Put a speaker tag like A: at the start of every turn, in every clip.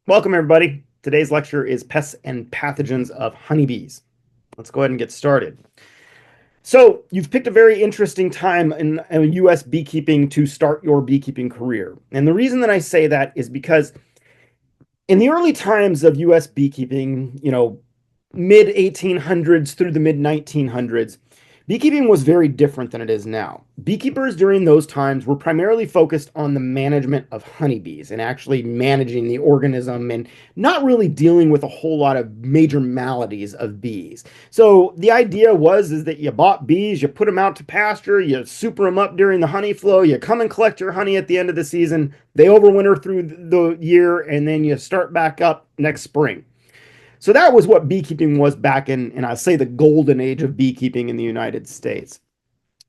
A: Welcome, everybody. Today's lecture is Pests and Pathogens of Honeybees. Let's go ahead and get started. So, you've picked a very interesting time in US beekeeping to start your beekeeping career. And the reason that I say that is because in the early times of US beekeeping, mid 1800s through the mid 1900s, beekeeping was very different than it is now. Beekeepers during those times were primarily focused on the management of honeybees and actually managing the organism and not really dealing with a whole lot of major maladies of bees. So the idea was is that you bought bees, you put them out to pasture, you super them up during the honey flow, you come and collect your honey at the end of the season, they overwinter through the year, and then you start back up next spring. So that was what beekeeping was back in, and I'll say the golden age of beekeeping in the United States.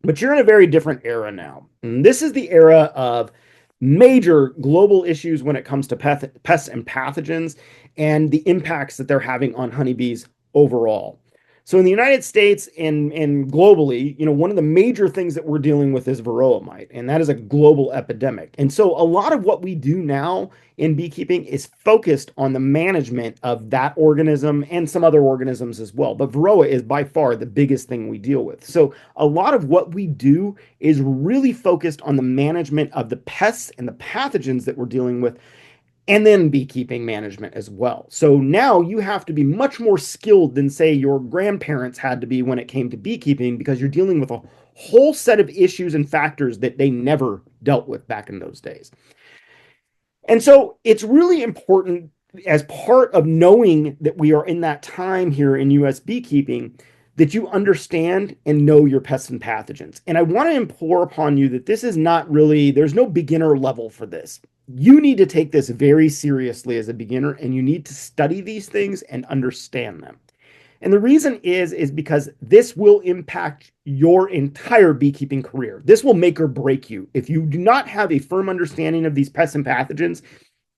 A: But you're in a very different era now. And this is the era of major global issues when it comes to pests and pathogens and the impacts that they're having on honeybees overall. So in the United States and globally, one of the major things that we're dealing with is varroa mite, and that is a global epidemic. And so a lot of what we do now in beekeeping is focused on the management of that organism and some other organisms as well. But varroa is by far the biggest thing we deal with. So a lot of what we do is really focused on the management of the pests and the pathogens that we're dealing with, and then beekeeping management as well. So now you have to be much more skilled than, say, your grandparents had to be when it came to beekeeping, because you're dealing with a whole set of issues and factors that they never dealt with back in those days. And so it's really important, as part of knowing that we are in that time here in US beekeeping, that you understand and know your pests and pathogens. And I want to implore upon you that this is not really, there's no beginner level for this. You need to take this very seriously as a beginner, and you need to study these things and understand them. And the reason is because this will impact your entire beekeeping career. This will make or break you. If you do not have a firm understanding of these pests and pathogens,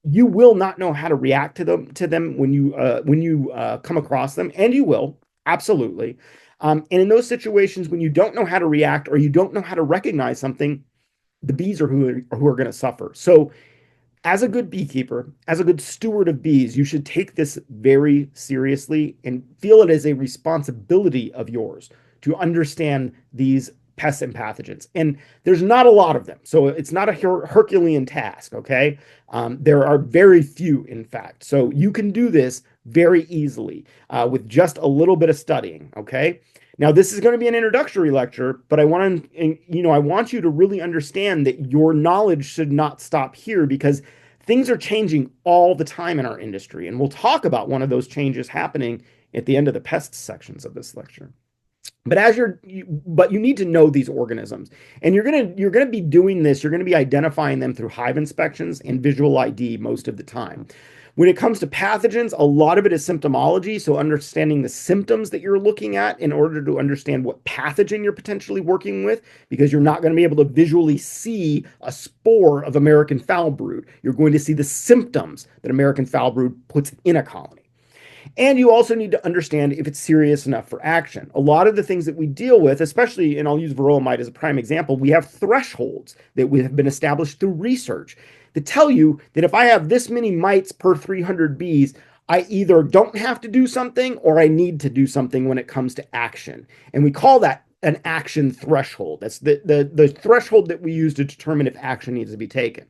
A: you will not know how to react to them when you come across them, and you will absolutely. And in those situations when you don't know how to react or you don't know how to recognize something, the bees are who are going to suffer. So as a good beekeeper, as a good steward of bees, you should take this very seriously and feel it as a responsibility of yours to understand these pests and pathogens. And there's not a lot of them, so it's not a Herculean task, okay? There are very few, in fact. So you can do this very easily with just a little bit of studying, okay? Now, this is going to be an introductory lecture, but I want you to really understand that your knowledge should not stop here, because things are changing all the time in our industry. And we'll talk about one of those changes happening at the end of the pests sections of this lecture. But you need to know these organisms, and you're gonna be doing this. You're gonna be identifying them through hive inspections and visual ID most of the time. When it comes to pathogens, a lot of it is symptomology, so understanding the symptoms that you're looking at in order to understand what pathogen you're potentially working with, because you're not going to be able to visually see a spore of American foul brood. You're going to see the symptoms that American foul brood puts in a colony. And you also need to understand if it's serious enough for action. A lot of the things that we deal with, especially, and I'll use varroa mite as a prime example, we have thresholds that we have been established through research that tell you that if I have this many mites per 300 bees, I either don't have to do something or I need to do something when it comes to action. And we call that an action threshold. That's the threshold that we use to determine if action needs to be taken.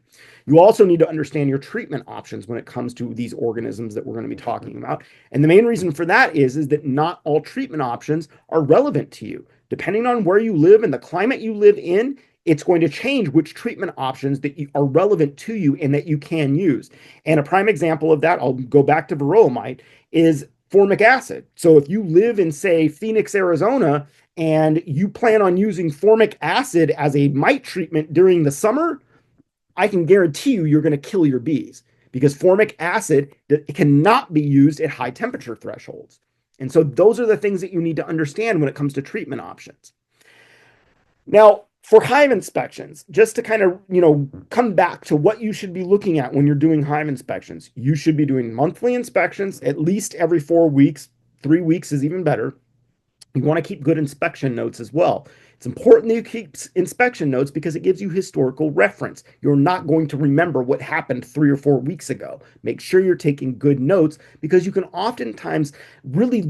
A: You also need to understand your treatment options when it comes to these organisms that we're going to be talking about. And the main reason for that is that not all treatment options are relevant to you. Depending on where you live and the climate you live in, it's going to change which treatment options that are relevant to you and that you can use. And a prime example of that, I'll go back to varroa mite, is formic acid. So if you live in, say, Phoenix, Arizona, and you plan on using formic acid as a mite treatment during the summer, I can guarantee you're going to kill your bees, because formic acid cannot be used at high temperature thresholds. And so those are the things that you need to understand when it comes to treatment options. Now, for hive inspections, just to kind of, come back to what you should be looking at when you're doing hive inspections, you should be doing monthly inspections, at least every 4 weeks. 3 weeks is even better. You want to keep good inspection notes as well. It's important that you keep inspection notes because it gives you historical reference. You're not going to remember what happened 3 or 4 weeks ago. Make sure you're taking good notes because you can oftentimes really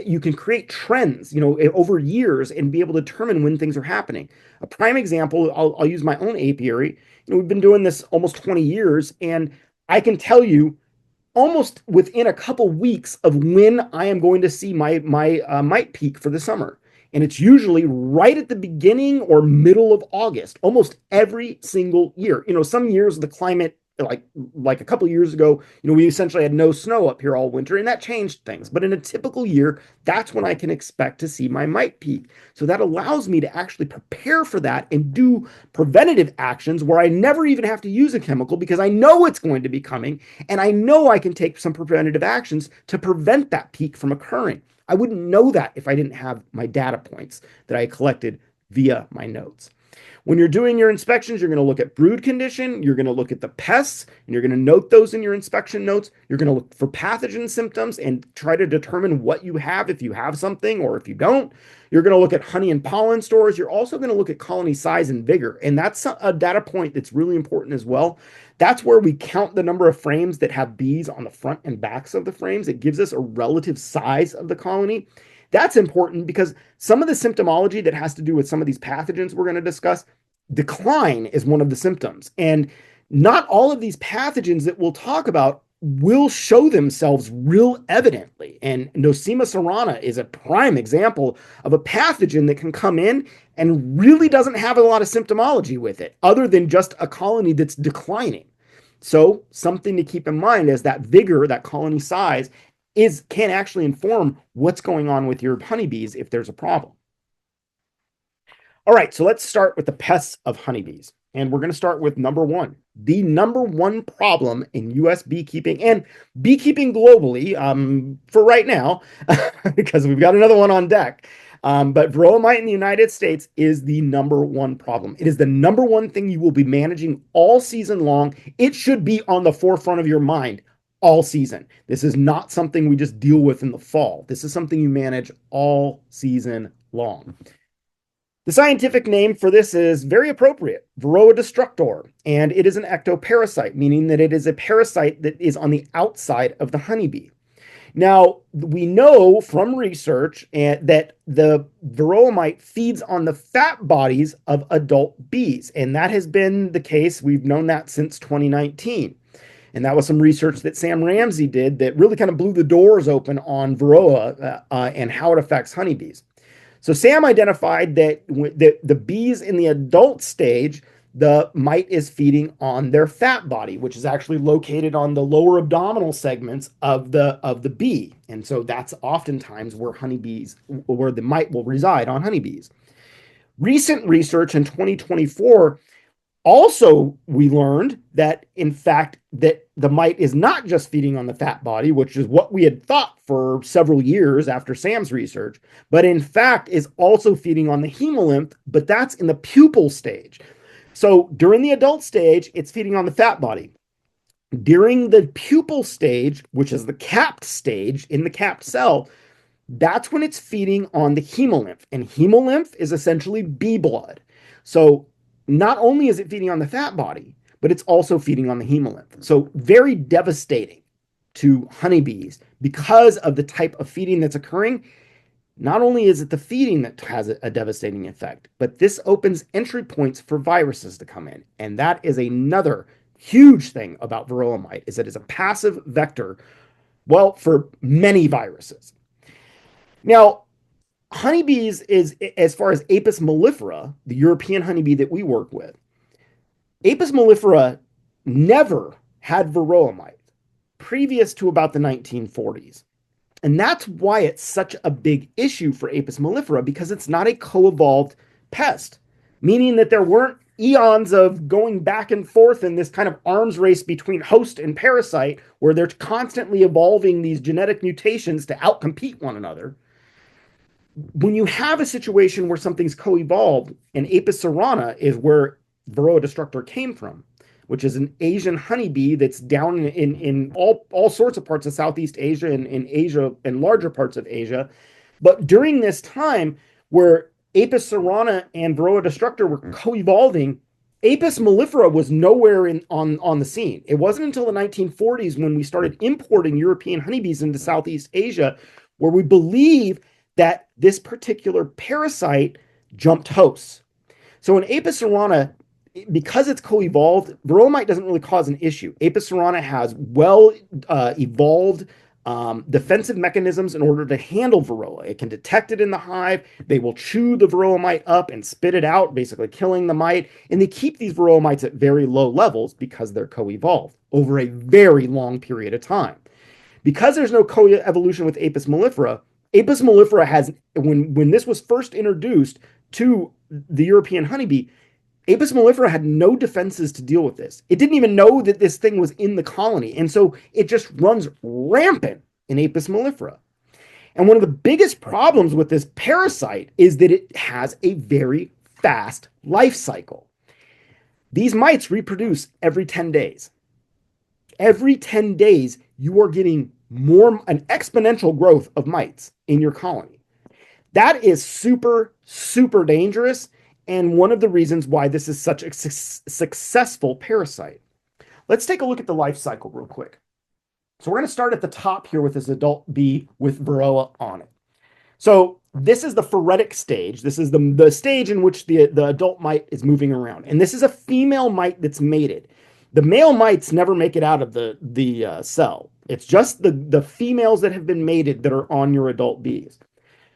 A: you can create trends, over years and be able to determine when things are happening. A prime example, I'll use my own apiary. We've been doing this almost 20 years, and I can tell you almost within a couple weeks of when I am going to see my mite peak for the summer. And it's usually right at the beginning or middle of August, almost every single year. Some years the climate, like a couple of years ago, we essentially had no snow up here all winter, and that changed things. But in a typical year, that's when I can expect to see my mite peak. So that allows me to actually prepare for that and do preventative actions where I never even have to use a chemical because I know it's going to be coming, and I know I can take some preventative actions to prevent that peak from occurring. I wouldn't know that if I didn't have my data points that I collected via my notes. When you're doing your inspections, you're going to look at brood condition, you're going to look at the pests, and you're going to note those in your inspection notes. You're going to look for pathogen symptoms and try to determine what you have, if you have something or if you don't. You're going to look at honey and pollen stores. You're also going to look at colony size and vigor. And that's a data point that's really important as well. That's where we count the number of frames that have bees on the front and backs of the frames. It gives us a relative size of the colony. That's important because some of the symptomology that has to do with some of these pathogens we're going to discuss, decline is one of the symptoms. And not all of these pathogens that we'll talk about will show themselves real evidently. And Nosema serrana is a prime example of a pathogen that can come in and really doesn't have a lot of symptomology with it, other than just a colony that's declining. So something to keep in mind is that vigor, that colony size, can actually inform what's going on with your honeybees if there's a problem. All right, so let's start with the pests of honeybees. And we're going to start with number one. The number one problem in U.S. beekeeping and beekeeping globally for right now, because we've got another one on deck. But varroa mite in the United States is the number one problem. It is the number one thing you will be managing all season long. It should be on the forefront of your mind all season. This is not something we just deal with in the fall. This is something you manage all season long. The scientific name for this is very appropriate, Varroa destructor, and it is an ectoparasite, meaning that it is a parasite that is on the outside of the honeybee. Now, we know from research that the varroa mite feeds on the fat bodies of adult bees, and that has been the case. We've known that since 2019. And that was some research that Sam Ramsey did that really kind of blew the doors open on varroa and how it affects honeybees. So Sam identified that the bees in the adult stage, the mite is feeding on their fat body, which is actually located on the lower abdominal segments of the bee. And so that's oftentimes where the mite will reside on honeybees. Recent research in 2024 also, we learned that, in fact, that the mite is not just feeding on the fat body, which is what we had thought for several years after Sam's research, but in fact is also feeding on the hemolymph, but that's in the pupal stage. So during the adult stage, it's feeding on the fat body. During the pupal stage, which is the capped stage in the capped cell, that's when it's feeding on the hemolymph. And hemolymph is essentially bee blood. So not only is it feeding on the fat body, but it's also feeding on the hemolymph. So very devastating to honeybees because of the type of feeding that's occurring. Not only is it the feeding that has a devastating effect, but this opens entry points for viruses to come in. And that is another huge thing about varroa mite, is that it's a passive vector, well, for many viruses. Now, honeybees is, as far as Apis mellifera, the European honeybee that we work with, Apis mellifera never had varroa mite previous to about the 1940s. And that's why it's such a big issue for Apis mellifera, because it's not a co-evolved pest, meaning that there weren't eons of going back and forth in this kind of arms race between host and parasite, where they're constantly evolving these genetic mutations to outcompete one another. When you have a situation where something's co-evolved, and Apis cerana is where Varroa destructor came from, which is an Asian honeybee that's down in all sorts of parts of Southeast Asia and in Asia and larger parts of Asia. But during this time where Apis cerana and Varroa destructor were co-evolving, Apis mellifera was nowhere on the scene. It wasn't until the 1940s when we started importing European honeybees into Southeast Asia where we believe that this particular parasite jumped hosts. So in Apis cerana, because it's co-evolved, varroa mite doesn't really cause an issue. Apis cerana has well evolved defensive mechanisms in order to handle varroa. It can detect it in the hive. They will chew the varroa mite up and spit it out, basically killing the mite. And they keep these varroa mites at very low levels because they're co-evolved over a very long period of time. Because there's no co-evolution with Apis mellifera has, when this was first introduced to the European honeybee, Apis mellifera had no defenses to deal with this. It didn't even know that this thing was in the colony. And so it just runs rampant in Apis mellifera. And one of the biggest problems with this parasite is that it has a very fast life cycle. These mites reproduce every 10 days. Every 10 days, you are getting an exponential growth of mites in your colony. That is super, super dangerous, and one of the reasons why this is such a successful parasite. Let's take a look at the life cycle real quick. So we're going to start at the top here with this adult bee with varroa on it. So this is the phoretic stage. This is the stage in which the adult mite is moving around. And this is a female mite that's mated. The male mites never make it out of the cell. It's just the females that have been mated that are on your adult bees.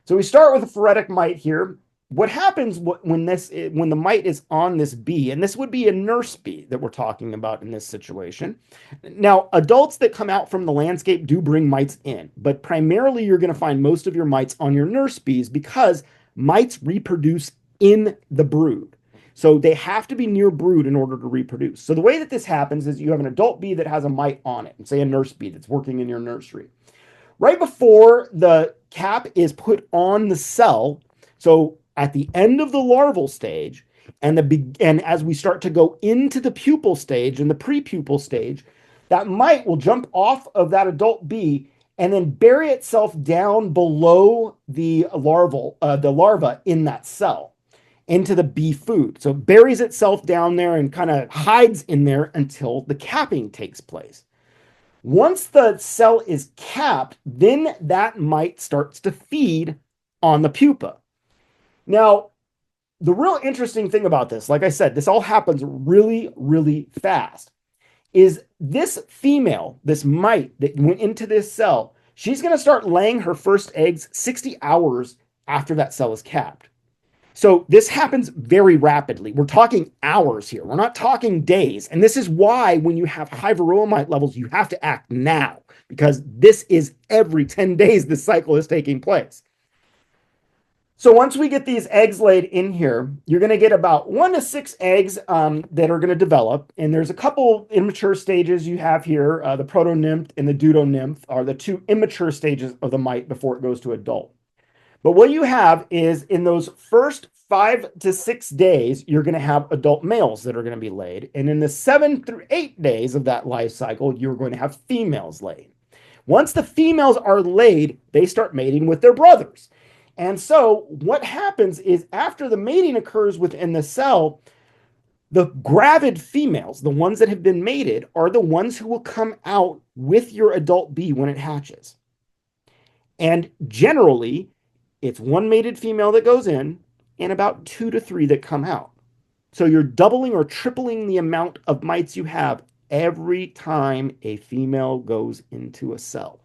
A: So we start with a phoretic mite here. What happens when the mite is on this bee, and this would be a nurse bee that we're talking about in this situation. Now, adults that come out from the landscape do bring mites in, but primarily you're going to find most of your mites on your nurse bees because mites reproduce in the brood. So they have to be near brood in order to reproduce. So the way that this happens is you have an adult bee that has a mite on it, and say a nurse bee that's working in your nursery. Right before the cap is put on the cell, so at the end of the larval stage, and as we start to go into the pupal stage and the prepupal stage, that mite will jump off of that adult bee and then bury itself down below the larva in that cell into the bee food. So it buries itself down there and kind of hides in there until the capping takes place. Once the cell is capped, then that mite starts to feed on the pupa. Now, the real interesting thing about this, like I said, this all happens really, really fast, is this female, this mite that went into this cell, she's going to start laying her first eggs 60 hours after that cell is capped. So this happens very rapidly. We're talking hours here. We're not talking days. And this is why when you have high varroa mite levels, you have to act now, because this is every 10 days this cycle is taking place. So once we get these eggs laid in here, you're going to get about 1 to 6 eggs that are going to develop. And there's a couple immature stages you have here. The proto-nymph and the deuto-nymph are the two immature stages of the mite before it goes to adult. But what you have is in those first 5 to 6 days, you're going to have adult males that are going to be laid. And in the 7 through 8 days of that life cycle, you're going to have females laid. Once the females are laid, they start mating with their brothers. And so what happens is after the mating occurs within the cell, the gravid females, the ones that have been mated, are the ones who will come out with your adult bee when it hatches. And generally, it's one mated female that goes in and about 2 to 3 that come out. So you're doubling or tripling the amount of mites you have every time a female goes into a cell.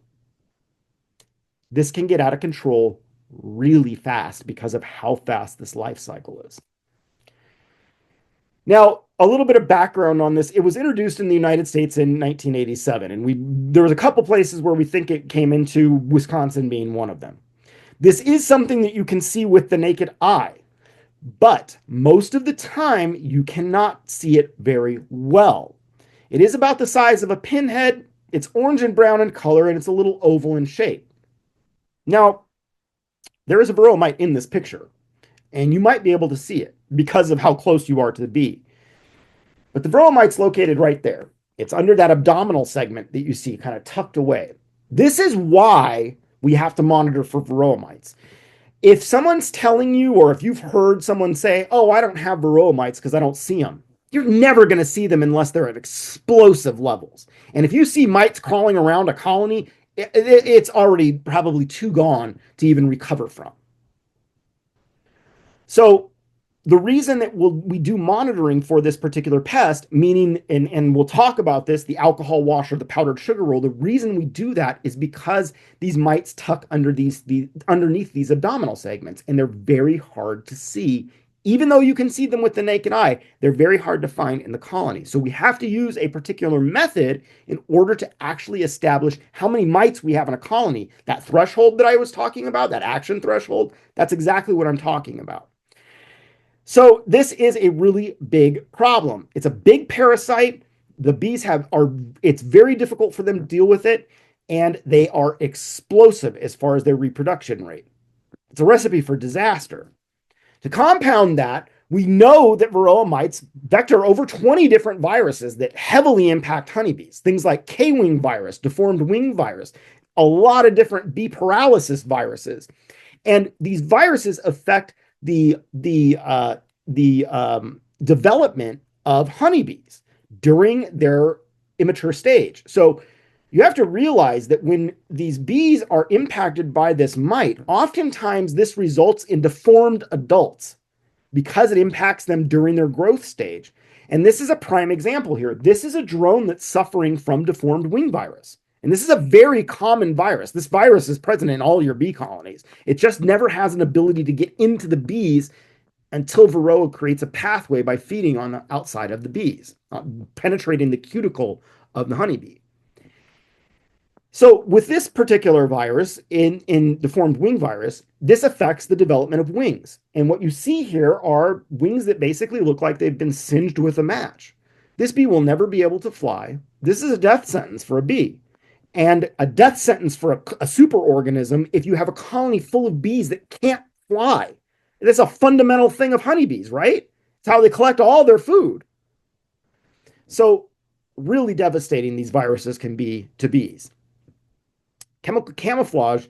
A: This can get out of control really fast because of how fast this life cycle is. Now, a little bit of background on this. It was introduced in the United States in 1987, and there was a couple places where we think it came into, Wisconsin being one of them. This is something that you can see with the naked eye, but most of the time you cannot see it very well. It is about the size of a pinhead. It's orange and brown in color, and it's a little oval in shape. Now, there is a varroa mite in this picture, and you might be able to see it because of how close you are to the bee. But the varroa mite's located right there. It's under that abdominal segment that you see kind of tucked away. This is why we have to monitor for varroa mites. If someone's telling you, or if you've heard someone say, oh, I don't have varroa mites because I don't see them, you're never going to see them unless they're at explosive levels. And if you see mites crawling around a colony, it's already probably too gone to even recover from. So the reason that we do monitoring for this particular pest, meaning, and we'll talk about this, the alcohol wash or the powdered sugar roll, the reason we do that is because these mites tuck underneath these abdominal segments, and they're very hard to see. Even though you can see them with the naked eye, they're very hard to find in the colony. So we have to use a particular method in order to actually establish how many mites we have in a colony. That threshold that I was talking about, that action threshold, that's exactly what I'm talking about. So this is a really big problem. It's a big parasite. The bees it's very difficult for them to deal with it, and they are explosive as far as their reproduction rate. It's a recipe for disaster. To compound that, we know that varroa mites vector over 20 different viruses that heavily impact honeybees. Things like K-wing virus, deformed wing virus, a lot of different bee paralysis viruses. And these viruses affect the development of honeybees during their immature stage. So you have to realize that when these bees are impacted by this mite, oftentimes this results in deformed adults because it impacts them during their growth stage. And this is a prime example here. This is a drone that's suffering from deformed wing virus. And this is a very common virus. This virus is present in all your bee colonies. It just never has an ability to get into the bees until varroa creates a pathway by feeding on the outside of the bees, penetrating the cuticle of the honeybee. So with this particular virus, in deformed wing virus, this affects the development of wings. And what you see here are wings that basically look like they've been singed with a match. This bee will never be able to fly. This is a death sentence for a bee. And a death sentence for a superorganism if you have a colony full of bees that can't fly. That's a fundamental thing of honeybees, right? It's how they collect all their food. So really devastating these viruses can be to bees. Chemical camouflage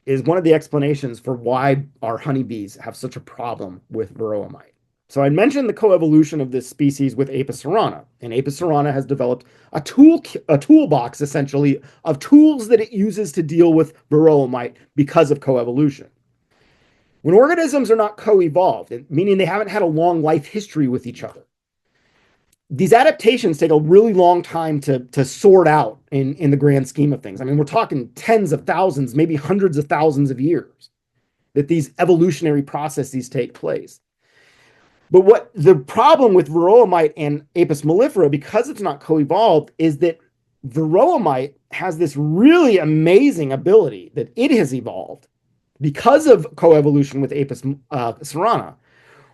A: is one of the explanations for why our honeybees have such a problem with varroa mite. So I mentioned the coevolution of this species with Apis cerana, and Apis cerana has developed a toolbox, essentially, of tools that it uses to deal with varroa mite because of coevolution. When organisms are not co-evolved, meaning they haven't had a long life history with each other, these adaptations take a really long time to sort out in the grand scheme of things. I mean, we're talking tens of thousands, maybe hundreds of thousands of years that these evolutionary processes take place. But what the problem with varroa mite and Apis mellifera, because it's not co-evolved, is that varroa mite has this really amazing ability that it has evolved because of coevolution with Apis cerana,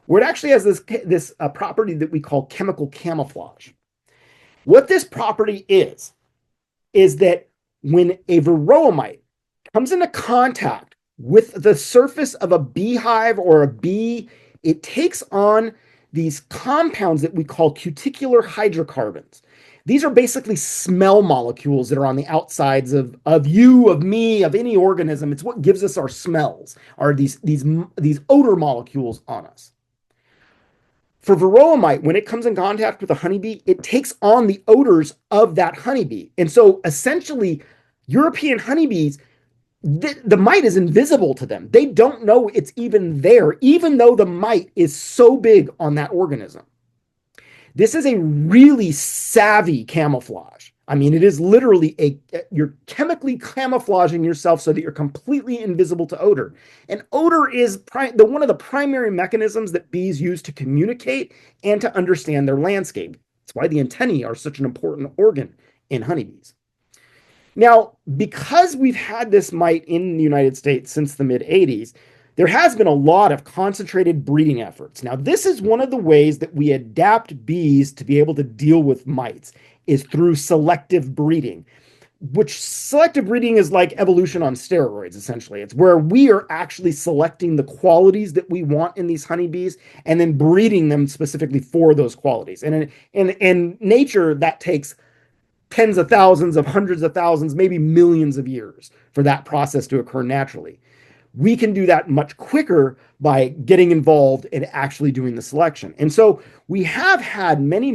A: where it actually has this property that we call chemical camouflage. What this property is that when a varroa mite comes into contact with the surface of a beehive or a bee, it takes on these compounds that we call cuticular hydrocarbons. These are basically smell molecules that are on the outsides of you, of me, of any organism. It's what gives us our smells, are these odor molecules on us. For varroa mite, when it comes in contact with a honeybee, it takes on the odors of that honeybee. And so essentially, European honeybees, the mite is invisible to them. They don't know it's even there, even though the mite is so big on that organism. This is a really savvy camouflage. I mean, it is literally you're chemically camouflaging yourself so that you're completely invisible to odor. And odor is one of the primary mechanisms that bees use to communicate and to understand their landscape. That's why the antennae are such an important organ in honeybees. Now, because we've had this mite in the United States since the mid-'80s, there has been a lot of concentrated breeding efforts. Now, this is one of the ways that we adapt bees to be able to deal with mites, is through selective breeding, which selective breeding is like evolution on steroids, essentially. It's where we are actually selecting the qualities that we want in these honeybees and then breeding them specifically for those qualities. And in nature, that takes tens of thousands of hundreds of thousands, maybe millions of years for that process to occur naturally. We can do that much quicker by getting involved and actually doing the selection. And so we have had many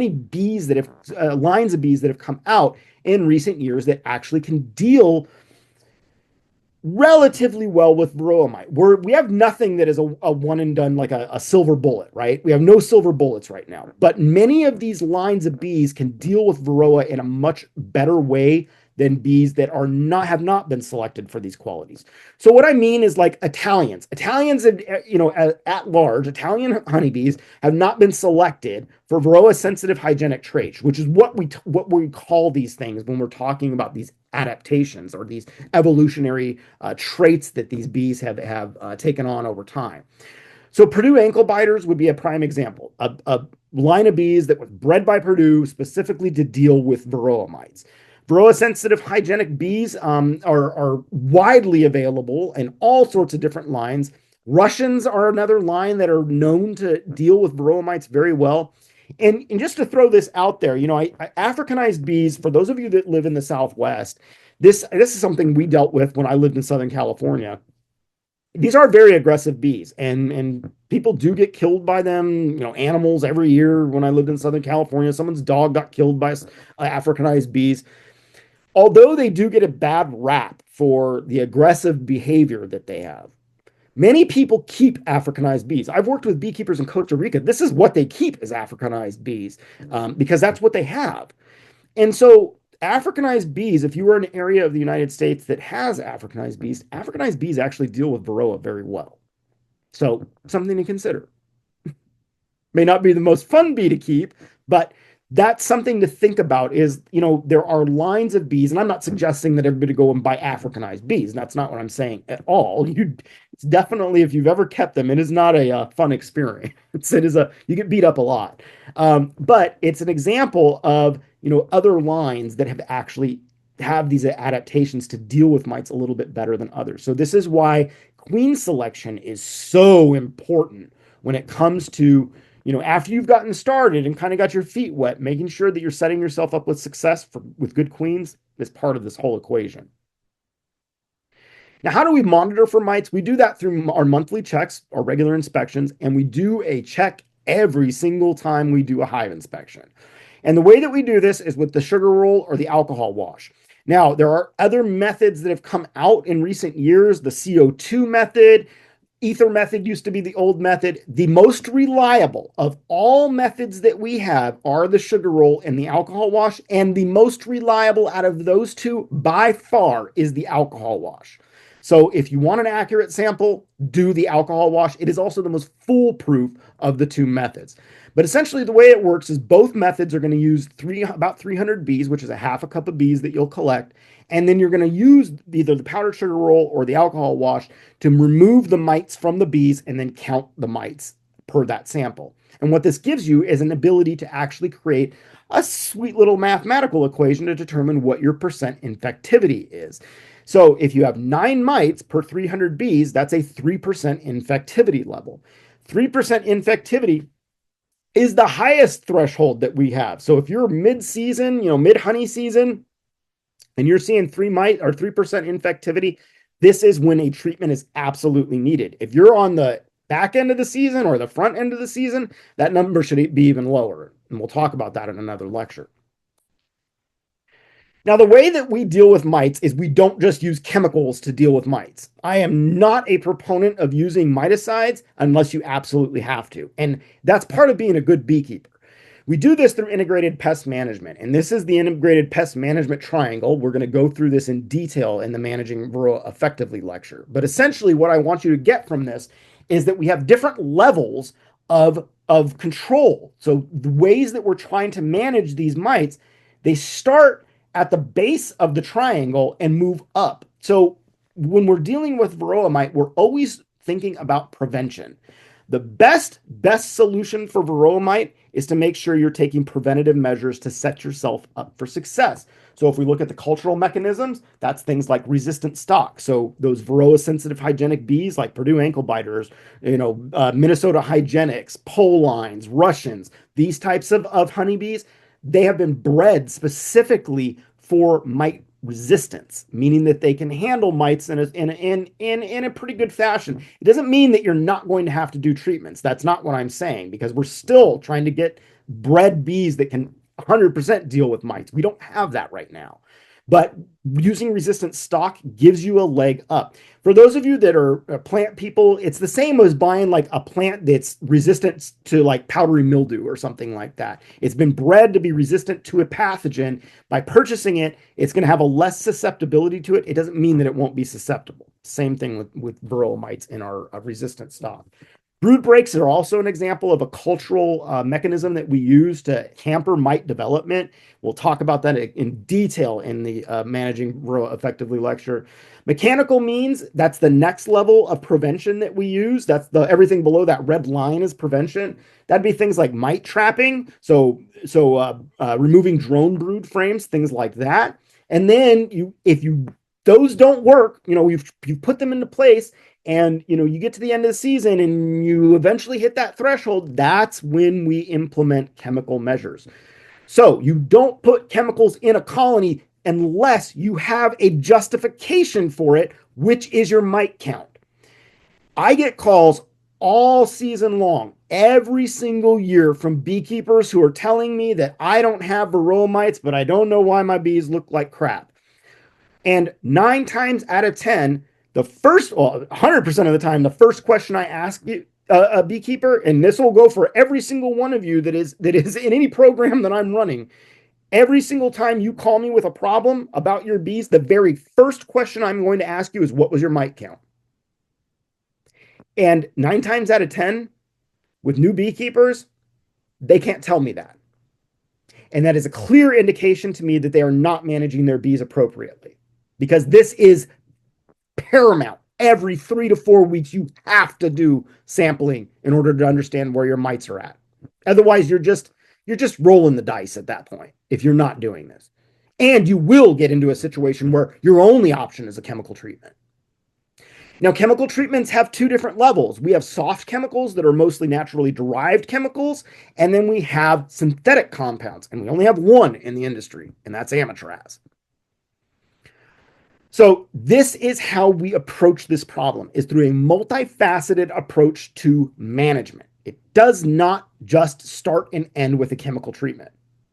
A: bees that have lines of bees that have come out in recent years that actually can deal relatively well with varroa mite. We have nothing that is a one and done, like a silver bullet, right? We have no silver bullets right now, but many of these lines of bees can deal with varroa in a much better way than bees that have not been selected for these qualities. So what I mean is, like, Italians, at large, Italian honeybees have not been selected for varroa sensitive hygienic traits, which is what we call these things when we're talking about these adaptations or these evolutionary traits that these bees have taken on over time. So Purdue ankle biters would be a prime example, a line of bees that was bred by Purdue specifically to deal with varroa mites. Varroa sensitive hygienic bees are widely available in all sorts of different lines. Russians are another line that are known to deal with varroa mites very well. And just to throw this out there, Africanized bees, for those of you that live in the Southwest, this is something we dealt with when I lived in Southern California. These are very aggressive bees, and people do get killed by them. Animals every year. When I lived in Southern California, someone's dog got killed by Africanized bees. Although they do get a bad rap for the aggressive behavior that they have, many people keep Africanized bees. I've worked with beekeepers in Costa Rica. This is what they keep, is Africanized bees, because that's what they have. And so Africanized bees, if you were in an area of the United States that has Africanized bees actually deal with varroa very well. So something to consider. May not be the most fun bee to keep, but that's something to think about. Is, there are lines of bees, and I'm not suggesting that everybody go and buy Africanized bees. That's not what I'm saying at all. It's definitely, if you've ever kept them, it is not a fun experience. You get beat up a lot. But it's an example of, other lines that have these adaptations to deal with mites a little bit better than others. So this is why queen selection is so important when it comes to, after you've gotten started and kind of got your feet wet, making sure that you're setting yourself up with success with good queens is part of this whole equation. Now, how do we monitor for mites? We do that through our monthly checks, our regular inspections, and we do a check every single time we do a hive inspection. And the way that we do this is with the sugar roll or the alcohol wash. Now, there are other methods that have come out in recent years. The CO2 method, ether method used to be the old method. The most reliable of all methods that we have are the sugar roll and the alcohol wash. And the most reliable out of those two by far is the alcohol wash. So if you want an accurate sample, do the alcohol wash. It is also the most foolproof of the two methods. But essentially the way it works is both methods are going to use about 300 bees, which is a half a cup of bees that you'll collect. And then you're going to use either the powdered sugar roll or the alcohol wash to remove the mites from the bees and then count the mites per that sample. And what this gives you is an ability to actually create a sweet little mathematical equation to determine what your percent infectivity is. So if you have 9 mites per 300 bees, that's a 3% infectivity level. 3% infectivity is the highest threshold that we have. So if you're mid-season, mid-honey season, and you're seeing 3% infectivity, this is when a treatment is absolutely needed. If you're on the back end of the season or the front end of the season, that number should be even lower. And we'll talk about that in another lecture. Now, the way that we deal with mites is we don't just use chemicals to deal with mites. I am not a proponent of using miticides unless you absolutely have to. And that's part of being a good beekeeper. We do this through integrated pest management, and this is the integrated pest management triangle. We're going to go through this in detail in the Managing Varroa Effectively lecture. But essentially what I want you to get from this is that we have different levels of control. So the ways that we're trying to manage these mites, they start at the base of the triangle and move up. So when we're dealing with varroa mite, we're always thinking about prevention. The best solution for varroa mite is to make sure you're taking preventative measures to set yourself up for success. So if we look at the cultural mechanisms, that's things like resistant stock. So those varroa sensitive hygienic bees like Purdue ankle biters, Minnesota hygienics, Polines, Russians, these types of honeybees, they have been bred specifically for mite resistance, meaning that they can handle mites in a pretty good fashion. It doesn't mean that you're not going to have to do treatments. That's not what I'm saying, because we're still trying to get bred bees that can 100% deal with mites. We don't have that right now. But using resistant stock gives you a leg up. For those of you that are plant people, it's the same as buying like a plant that's resistant to like powdery mildew or something like that. It's been bred to be resistant to a pathogen. By purchasing it, it's going to have a less susceptibility to it. It doesn't mean that it won't be susceptible. Same thing with varroa mites in our resistant stock. Brood breaks are also an example of a cultural mechanism that we use to hamper mite development. We'll talk about that in detail in the Managing Varroa Effectively lecture. Mechanical means, that's the next level of prevention that we use. That's everything below that red line is prevention. That'd be things like mite trapping, so removing drone brood frames, things like that. And then if those don't work, you've put them into place, and you get to the end of the season and you eventually hit that threshold, that's when we implement chemical measures. So you don't put chemicals in a colony unless you have a justification for it, which is your mite count. I get calls all season long, every single year, from beekeepers who are telling me that I don't have varroa mites, but I don't know why my bees look like crap. And 9 times out of 10, 100% of the time, the first question I ask you, a beekeeper, and this will go for every single one of you that is in any program that I'm running, every single time you call me with a problem about your bees, the very first question I'm going to ask you is, what was your mite count? And 9 times out of 10, with new beekeepers, they can't tell me that. And that is a clear indication to me that they are not managing their bees appropriately, because this is paramount. Every 3 to 4 weeks, you have to do sampling in order to understand where your mites are at. Otherwise, you're just rolling the dice at that point if you're not doing this. And you will get into a situation where your only option is a chemical treatment. Now, chemical treatments have 2 different levels. We have soft chemicals that are mostly naturally derived chemicals, and then we have synthetic compounds, and we only have one in the industry, and that's amitraz. So this is how we approach this problem, is through a multifaceted approach to management. It does not just start and end with a chemical treatment.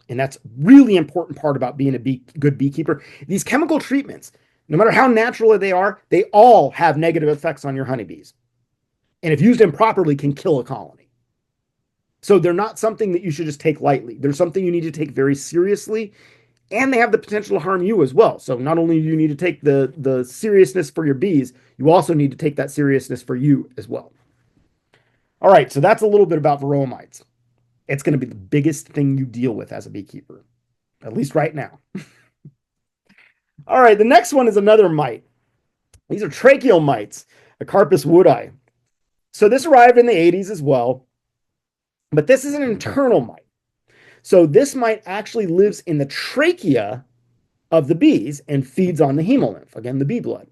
A: And that's really important part about being a good beekeeper. These chemical treatments, no matter how natural they are, they all have negative effects on your honeybees. And if used improperly, can kill a colony. So they're not something that you should just take lightly. They're something you need to take very seriously, and they have the potential to harm you as well. So not only do you need to take the seriousness for your bees, you also need to take that seriousness for you as well. All right, so that's a little bit about varroa mites. It's going to be the biggest thing you deal with as a beekeeper, at least right now. All right, the next one is another mite. These are tracheal mites, Acarpus woodi. So this arrived in the 80s as well, but this is an internal mite. So this mite actually lives in the trachea of the bees and feeds on the hemolymph, again, the bee blood.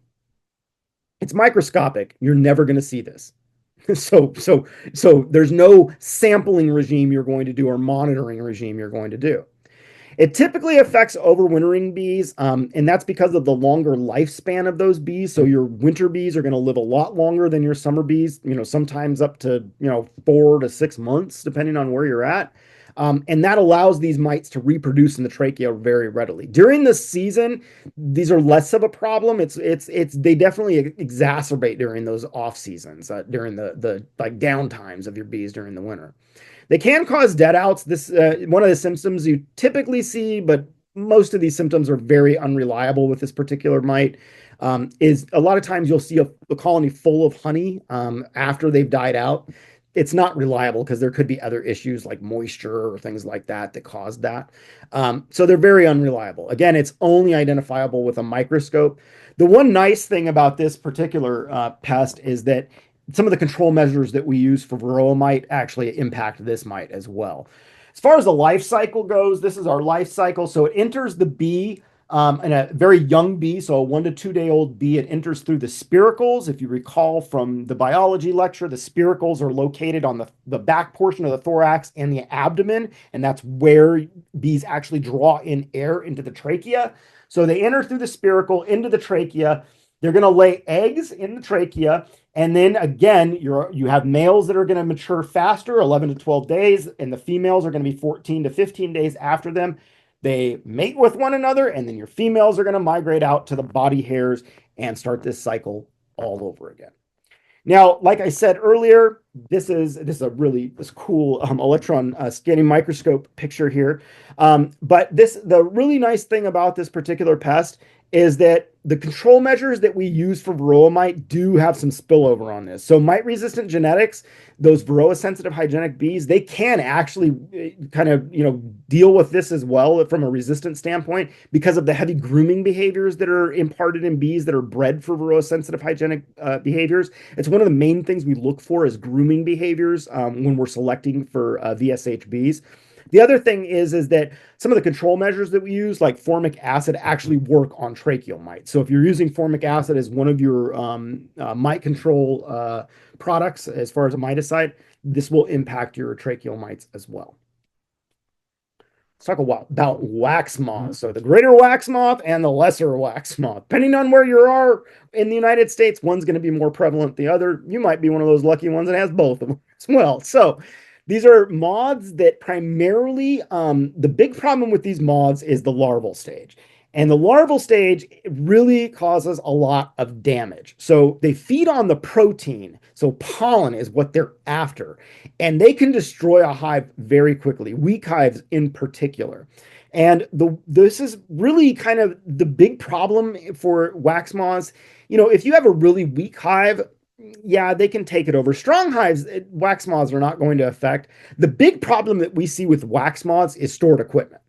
A: It's microscopic. You're never going to see this. So there's no sampling regime you're going to do or monitoring regime you're going to do. It typically affects overwintering bees, and that's because of the longer lifespan of those bees. So your winter bees are going to live a lot longer than your summer bees, sometimes up to, 4 to 6 months, depending on where you're at. And that allows these mites to reproduce in the trachea very readily. During the season, these are less of a problem. They definitely exacerbate during those off seasons, during the like down times of your bees during the winter. They can cause dead outs. This one of the symptoms you typically see, but most of these symptoms are very unreliable with this particular mite. Is a lot of times you'll see a colony full of honey after they've died out. It's not reliable because there could be other issues like moisture or things like that caused that. So they're very unreliable. Again, it's only identifiable with a microscope. The one nice thing about this particular pest is that some of the control measures that we use for varroa mite actually impact this mite as well. As far as the life cycle goes, this is our life cycle. So it enters the bee and a very young bee, so a 1 to 2 day old bee. It enters through the spiracles. If you recall from the biology lecture, the spiracles are located on the back portion of the thorax and the abdomen, and that's where bees actually draw in air into the trachea. So they enter through the spiracle into the trachea. They're going to lay eggs in the trachea. And then again, you have males that are going to mature faster, 11 to 12 days, and the females are going to be 14 to 15 days after them. They mate with one another, and then your females are going to migrate out to the body hairs and start this cycle all over again. Now, like I said earlier, this is a really this cool electron scanning microscope picture here. But the really nice thing about this particular pest is that the control measures that we use for varroa mite do have some spillover on this. So mite-resistant genetics, those varroa-sensitive hygienic bees, they can actually kind of, deal with this as well from a resistant standpoint because of the heavy grooming behaviors that are imparted in bees that are bred for varroa-sensitive hygienic behaviors. It's one of the main things we look for is grooming behaviors when we're selecting for VSH bees. The other thing is that some of the control measures that we use, like formic acid, actually work on tracheal mites. So if you're using formic acid as one of your mite control products, as far as a miticide, this will impact your tracheal mites as well. Let's talk about wax moths. So the greater wax moth and the lesser wax moth. Depending on where you are in the United States, one's going to be more prevalent than the other. You might be one of those lucky ones that has both of them as well. So these are moths that primarily, the big problem with these moths is the larval stage. And the larval stage really causes a lot of damage. So they feed on the protein. So pollen is what they're after. And they can destroy a hive very quickly, weak hives in particular. And this is really kind of the big problem for wax moths. If you have a really weak hive, yeah, they can take it over. Strong hives, wax moths are not going to affect. The big problem that we see with wax moths is stored equipment.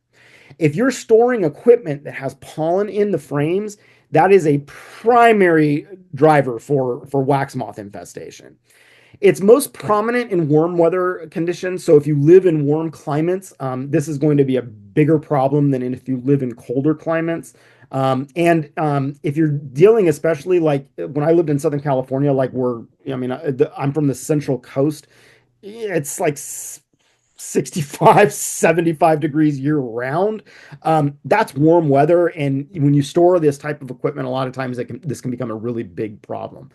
A: If you're storing equipment that has pollen in the frames, that is a primary driver for wax moth infestation. It's most prominent in warm weather conditions. So if you live in warm climates, this is going to be a bigger problem than if you live in colder climates. If you're dealing, especially like when I lived in Southern California, I'm from the Central Coast, it's like 65, 75 degrees year round. That's warm weather. And when you store this type of equipment, a lot of times this can become a really big problem.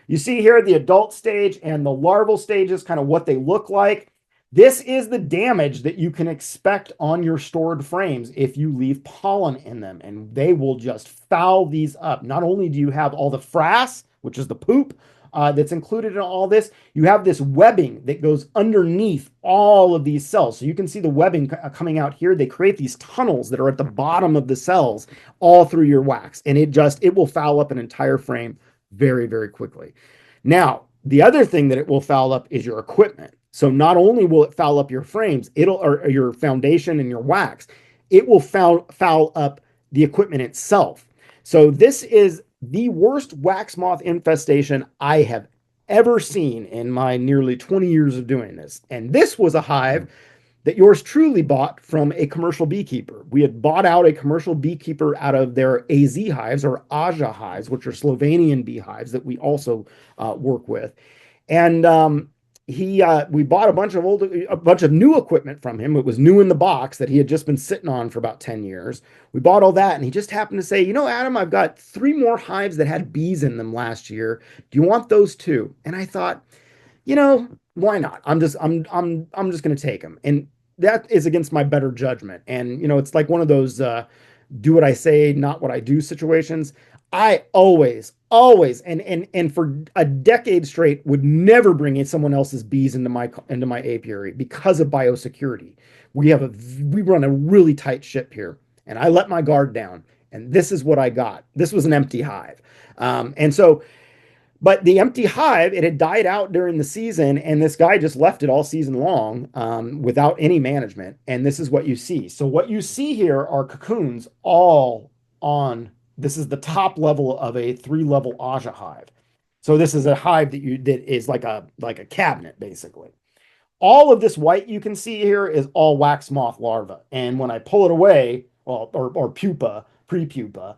A: You see here the adult stage and the larval stages, kind of what they look like. This is the damage that you can expect on your stored frames if you leave pollen in them, and they will just foul these up. Not only do you have all the frass, which is the poop, that's included in all this, you have this webbing that goes underneath all of these cells. So you can see the webbing coming out here. They create these tunnels that are at the bottom of the cells all through your wax, and it will foul up an entire frame very, very quickly. Now, the other thing that it will foul up is your equipment. So not only will it foul up your frames, or your foundation and your wax, it will foul up the equipment itself. So this is the worst wax moth infestation I have ever seen in my nearly 20 years of doing this. And this was a hive that yours truly bought from a commercial beekeeper. We had bought out a commercial beekeeper out of their AZ hives, or Aja hives, which are Slovenian beehives that we also work with. And we bought a bunch of new equipment from him. It was new in the box that he had just been sitting on for about 10 years. We bought all that, and he just happened to say, Adam, I've got 3 more hives that had bees in them last year. Do you want those too? And I thought, why not? I'm just going to take them. And that is against my better judgment. And, it's like one of those do what I say, not what I do situations. I always, and for a decade straight would never bring in someone else's bees into my apiary because of biosecurity. We run a really tight ship here, and I let my guard down, and this is what I got. This was an empty hive. But the empty hive, it had died out during the season, and this guy just left it all season long without any management. And this is what you see. So what you see here are cocoons all on. This is the top level of a 3-level Aja hive. So this is a hive that is like a cabinet, basically. All of this white you can see here is all wax moth larvae. And when I pull it away, or pupa, pre-pupa.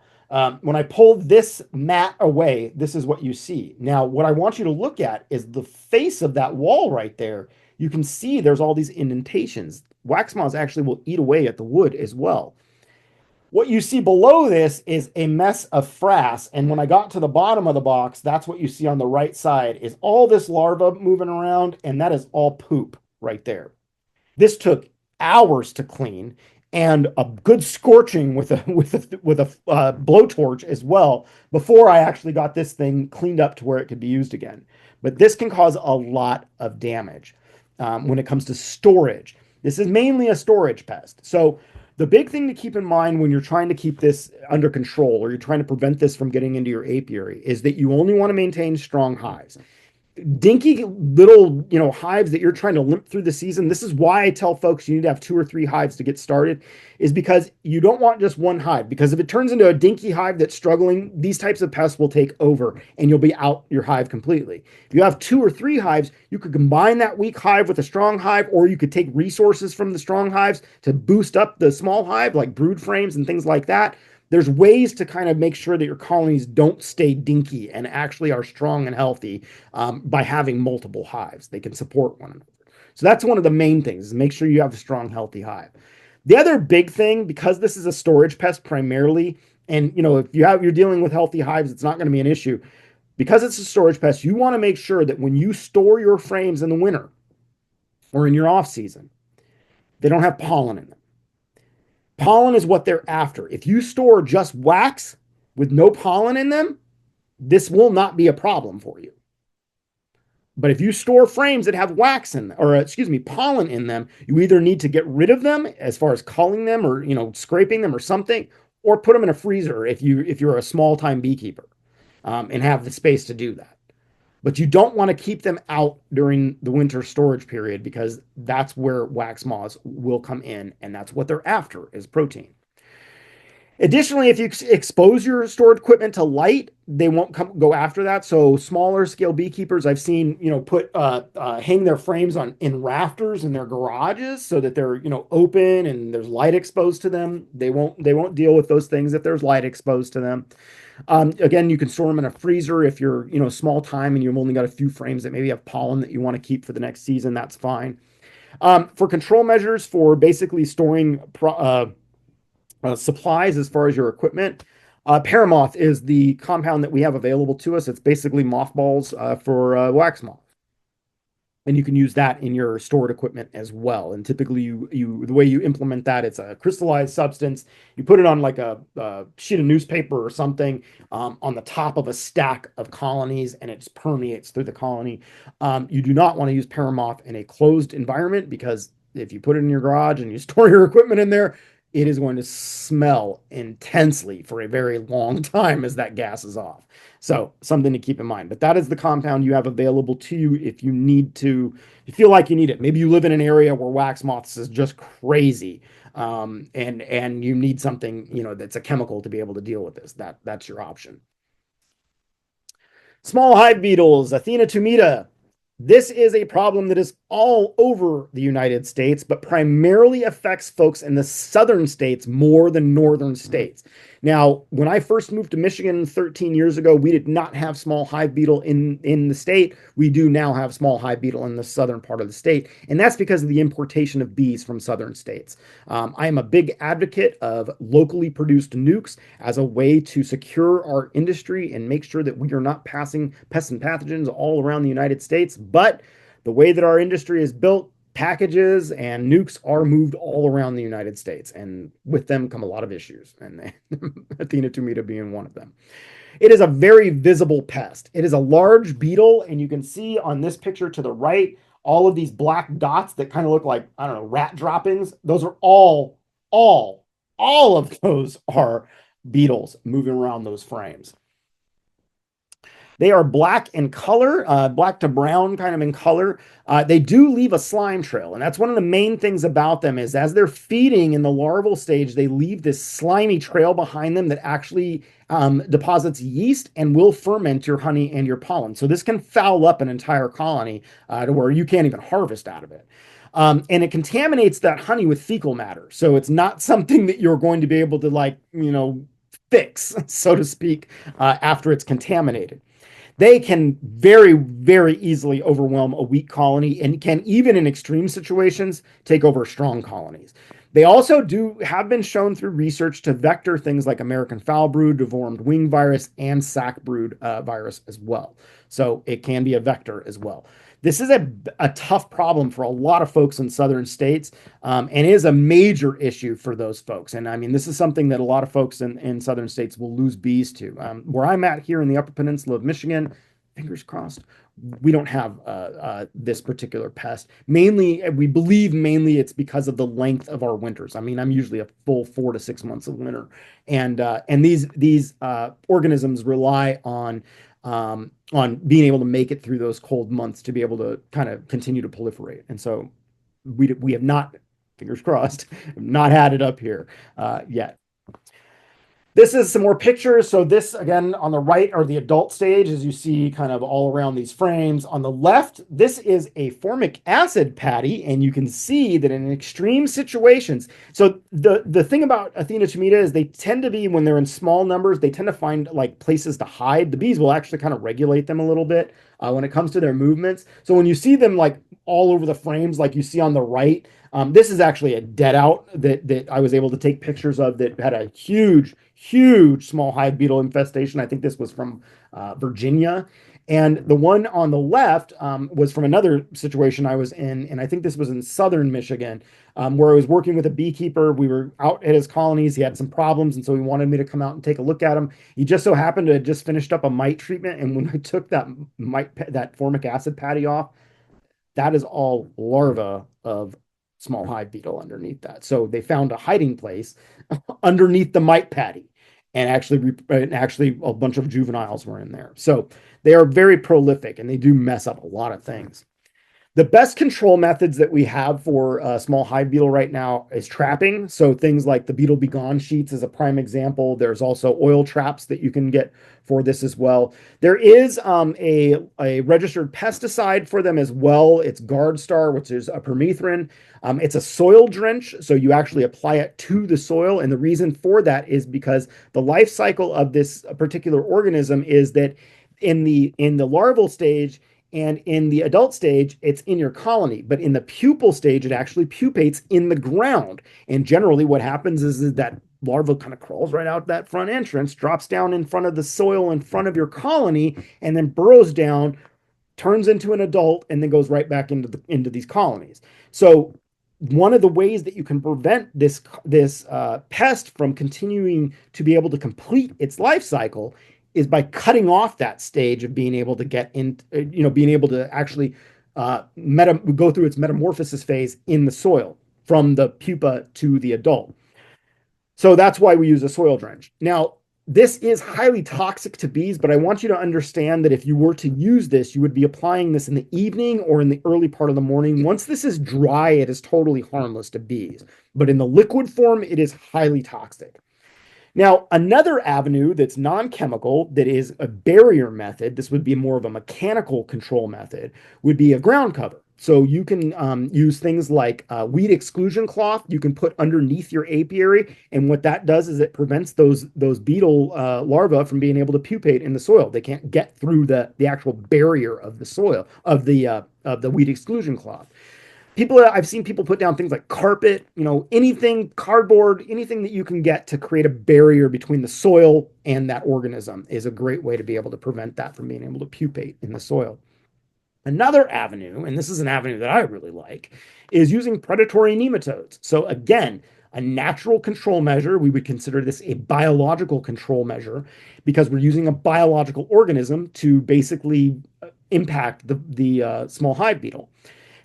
A: When I pull this mat away, this is what you see. Now, what I want you to look at is the face of that wall right there. You can see there's all these indentations. Wax moths actually will eat away at the wood as well. What you see below this is a mess of frass. And when I got to the bottom of the box, that's what you see on the right side is all this larva moving around, and that is all poop right there. This took hours to clean and a good scorching with a blowtorch as well before I actually got this thing cleaned up to where it could be used again. But this can cause a lot of damage when it comes to storage. This is mainly a storage pest. So the big thing to keep in mind when you're trying to keep this under control or you're trying to prevent this from getting into your apiary is that you only want to maintain strong hives. Dinky little, hives that you're trying to limp through the season. This is why I tell folks you need to have 2 or 3 hives to get started, is because you don't want just one hive. Because if it turns into a dinky hive that's struggling, these types of pests will take over and you'll be out your hive completely. If you have 2 or 3 hives, you could combine that weak hive with a strong hive, or you could take resources from the strong hives to boost up the small hive, like brood frames and things like that. There's ways to kind of make sure that your colonies don't stay dinky and actually are strong and healthy by having multiple hives. They can support one another. So that's one of the main things, is make sure you have a strong, healthy hive. The other big thing, because this is a storage pest primarily, and if you're dealing with healthy hives, it's not going to be an issue. Because it's a storage pest, you want to make sure that when you store your frames in the winter or in your off season, they don't have pollen in them. Pollen is what they're after. If you store just wax with no pollen in them, this will not be a problem for you. But if you store frames that have wax in them, or pollen in them, you either need to get rid of them as far as culling them or scraping them or something, or put them in a freezer if you're a small time beekeeper and have the space to do that. But you don't want to keep them out during the winter storage period, because that's where wax moths will come in, and that's what they're after, is protein. Additionally, if you expose your stored equipment to light, they won't go after that. So smaller scale beekeepers, I've seen, hang their frames in rafters in their garages so that they're, open and there's light exposed to them. They won't deal with those things if there's light exposed to them. Again, you can store them in a freezer if you're, small time and you've only got a few frames that maybe have pollen that you want to keep for the next season. That's fine. For control measures for basically storing supplies as far as your equipment, paramoth is the compound that we have available to us. It's basically mothballs for wax moth. And you can use that in your stored equipment as well. And typically, the way you implement that, it's a crystallized substance. You put it on like a sheet of newspaper or something on the top of a stack of colonies, and it just permeates through the colony. You do not want to use paramoth in a closed environment, because if you put it in your garage and you store your equipment in there, it is going to smell intensely for a very long time as that gas is off. So something to keep in mind. But that is the compound you have available to you if you feel like you need it. Maybe you live in an area where wax moths is just crazy, and you need something, that's a chemical to be able to deal with this. That's your option. Small hive beetles, Athena tumida. This is a problem that is all over the United States, but primarily affects folks in the southern states more than northern states. Now, when I first moved to Michigan 13 years ago, we did not have small hive beetle in the state. We do now have small hive beetle in the southern part of the state, and that's because of the importation of bees from southern states. I am a big advocate of locally produced nukes as a way to secure our industry and make sure that we are not passing pests and pathogens all around the United States. But the way that our industry is built, packages and nukes are moved all around the United States, and with them come a lot of issues, and Athena tumida being one of them. It is a very visible pest. It is a large beetle, and you can see on this picture to the right all of these black dots that kind of look like, I don't know, rat droppings. Those are all of those are beetles moving around those frames. They are black in color, black to brown kind of in color. They do leave a slime trail, and that's one of the main things about them, is as they're feeding in the larval stage, they leave this slimy trail behind them that actually deposits yeast and will ferment your honey and your pollen. So this can foul up an entire colony to where you can't even harvest out of it. And it contaminates that honey with fecal matter. So it's not something that you're going to be able to, like, fix, so to speak, after it's contaminated. They can very, very easily overwhelm a weak colony and can, even in extreme situations, take over strong colonies. They also have been shown through research to vector things like American foul brood, deformed wing virus, and sac brood virus as well. So it can be a vector as well. This is a tough problem for a lot of folks in southern states, and is a major issue for those folks. And I mean, this is something that a lot of folks in southern states will lose bees to. Where I'm at here in the Upper Peninsula of Michigan, fingers crossed, we don't have this particular pest. Mainly, we believe mainly it's because of the length of our winters. I mean, I'm usually a full 4 to 6 months of winter, and these organisms rely on being able to make it through those cold months to be able to kind of continue to proliferate. And so we have not, fingers crossed, not had it up here yet. This is some more pictures. So this, again, on the right are the adult stage, as you see kind of all around these frames. On the left, this is a formic acid patty, and you can see that in extreme situations. So the thing about Athena tumida is they tend to be, when they're in small numbers, they tend to find like places to hide. The bees will actually kind of regulate them a little bit when it comes to their movements. So when you see them like all over the frames, like you see on the right, this is actually a dead out that I was able to take pictures of that had a huge small hive beetle infestation. I think this was from Virginia. And the one on the left was from another situation I was in, and I think this was in southern Michigan, where I was working with a beekeeper. We were out at his colonies. He had some problems, and so he wanted me to come out and take a look at him. He just so happened to have just finished up a mite treatment, and when I took that formic acid patty off, that is all larvae of small hive beetle underneath that. So they found a hiding place underneath the mite patty, and actually a bunch of juveniles were in there. So they are very prolific, and they do mess up a lot of things. The best control methods that we have for small hive beetle right now is trapping. So things like the beetle be gone sheets is a prime example. There's also oil traps that you can get for this as well. There is a registered pesticide for them as well. It's Guard Star, which is a permethrin. It's a soil drench, so you actually apply it to the soil. And the reason for that is because the life cycle of this particular organism is that in the larval stage, and in the adult stage, it's in your colony. But in the pupal stage, it actually pupates in the ground. And generally what happens is that larva kind of crawls right out that front entrance, drops down in front of the soil in front of your colony, and then burrows down, turns into an adult, and then goes right back into these colonies. So one of the ways that you can prevent this pest from continuing to be able to complete its life cycle is by cutting off that stage of being able to get in, being able to actually go through its metamorphosis phase in the soil from the pupa to the adult. So that's why we use a soil drench. Now, this is highly toxic to bees, but I want you to understand that if you were to use this, you would be applying this in the evening or in the early part of the morning. Once this is dry, it is totally harmless to bees, but in the liquid form, it is highly toxic. Now, another avenue that's non-chemical, that is a barrier method, this would be more of a mechanical control method, would be a ground cover. So you can use things like weed exclusion cloth you can put underneath your apiary, and what that does is it prevents those beetle larvae from being able to pupate in the soil. They can't get through the actual barrier of the soil, of the weed exclusion cloth. I've seen people put down things like carpet, anything, cardboard, anything that you can get to create a barrier between the soil and that organism is a great way to be able to prevent that from being able to pupate in the soil. Another avenue, and this is an avenue that I really like, is using predatory nematodes. So again, a natural control measure. We would consider this a biological control measure because we're using a biological organism to basically impact the small hive beetle.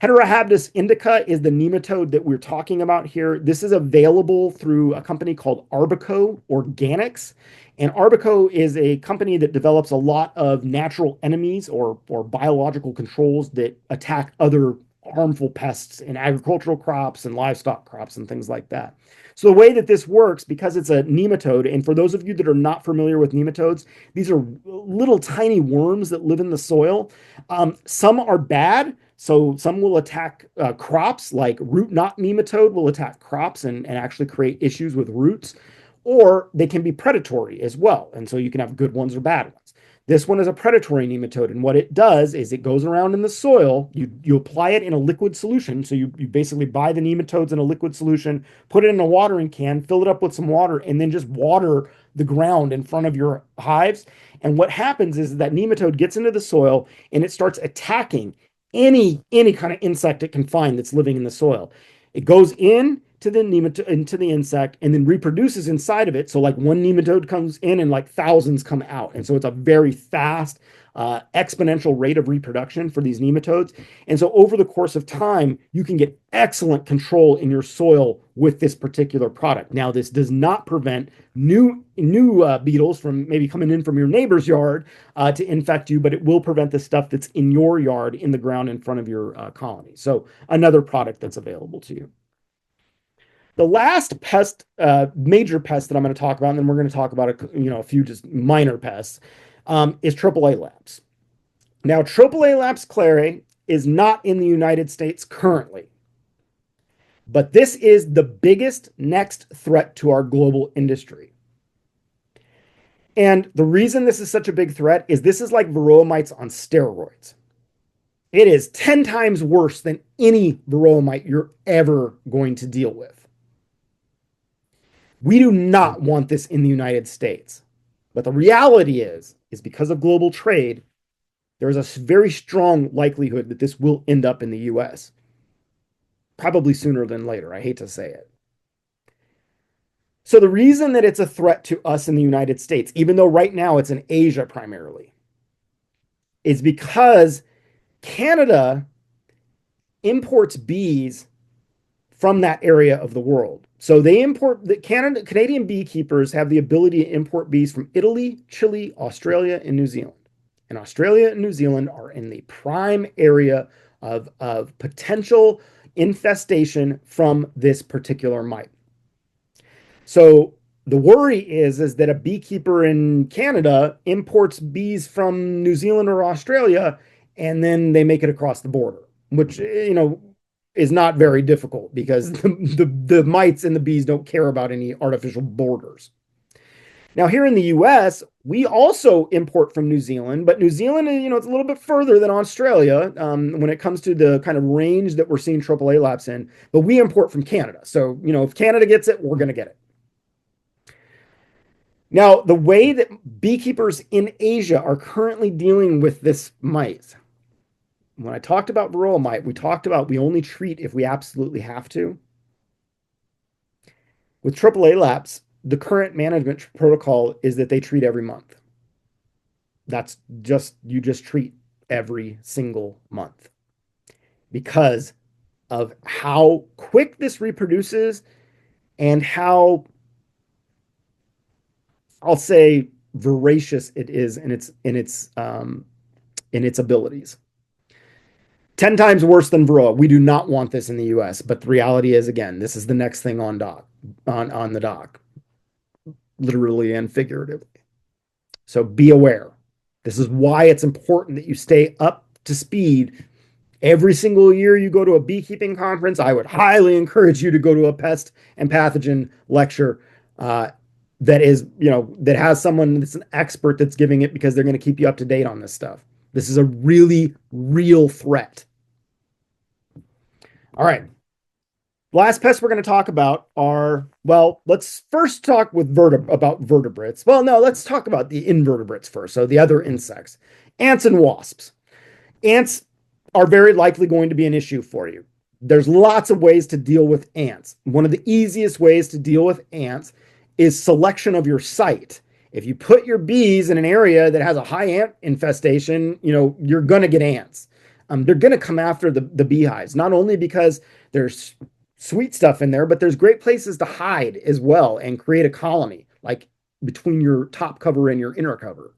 A: Heterohabdus indica is the nematode that we're talking about here. This is available through a company called Arbico Organics. And Arbico is a company that develops a lot of natural enemies or biological controls that attack other harmful pests in agricultural crops and livestock crops and things like that. So the way that this works, because it's a nematode, and for those of you that are not familiar with nematodes, these are little tiny worms that live in the soil. Some are bad. So some will attack crops, like root knot nematode will attack crops and actually create issues with roots, or they can be predatory as well. And so you can have good ones or bad ones. This one is a predatory nematode, and what it does is it goes around in the soil. You apply it in a liquid solution. So you basically buy the nematodes in a liquid solution, put it in a watering can, fill it up with some water, and then just water the ground in front of your hives. And what happens is that nematode gets into the soil and it starts attacking any kind of insect it can find that's living in the soil. It goes in to the nematode, into the insect, and then reproduces inside of it. So like one nematode comes in and like thousands come out. And so it's a very fast, exponential rate of reproduction for these nematodes. And so over the course of time, you can get excellent control in your soil with this particular product. Now, this does not prevent new beetles from maybe coming in from your neighbor's yard to infect you, but it will prevent the stuff that's in your yard in the ground in front of your colony. So another product that's available to you. The last pest, major pest that I'm going to talk about, and then we're going to talk about a few just minor pests, is AAA laps. Now, AAA laps clary is not in the United States currently, but this is the biggest next threat to our global industry. And the reason this is such a big threat is this is like varroa mites on steroids. It is 10 times worse than any varroa mite you're ever going to deal with. We do not want this in the United States. But the reality is because of global trade, there is a very strong likelihood that this will end up in the US. Probably sooner than later. I hate to say it. So the reason that it's a threat to us in the United States, even though right now it's in Asia primarily, is because Canada imports bees from that area of the world. So they import the Canadian beekeepers have the ability to import bees from Italy, Chile, Australia, and New Zealand. And Australia and New Zealand are in the prime area of potential infestation from this particular mite. So the worry is that a beekeeper in Canada imports bees from New Zealand or Australia, and then they make it across the border, which, is not very difficult because the mites and the bees don't care about any artificial borders. Now, here in the US, we also import from New Zealand, but New Zealand, it's a little bit further than Australia when it comes to the kind of range that we're seeing AAA laps in, but we import from Canada. So, if Canada gets it, we're going to get it. Now, the way that beekeepers in Asia are currently dealing with this mite, when I talked about varroa mite, we talked about we only treat if we absolutely have to. With AAA laps, the current management protocol is that they treat every month. You just treat every single month because of how quick this reproduces and how, I'll say, voracious it is in its abilities. 10 times worse than varroa. We do not want this in the US, but the reality is, again, this is the next thing on the dock, literally and figuratively. So be aware. This is why it's important that you stay up to speed. Every single year you go to a beekeeping conference, I would highly encourage you to go to a pest and pathogen lecture that has someone that's an expert that's giving it, because they're going to keep you up to date on this stuff. This is a really real threat. All right. Last pests we're going to talk about are, let's first talk about vertebrates. Well, no, let's talk about the invertebrates first. So the other insects, ants and wasps. Ants are very likely going to be an issue for you. There's lots of ways to deal with ants. One of the easiest ways to deal with ants is selection of your site. If you put your bees in an area that has a high ant infestation, you're going to get ants. They're going to come after the beehives, not only because there's sweet stuff in there, but there's great places to hide as well and create a colony, like between your top cover and your inner cover.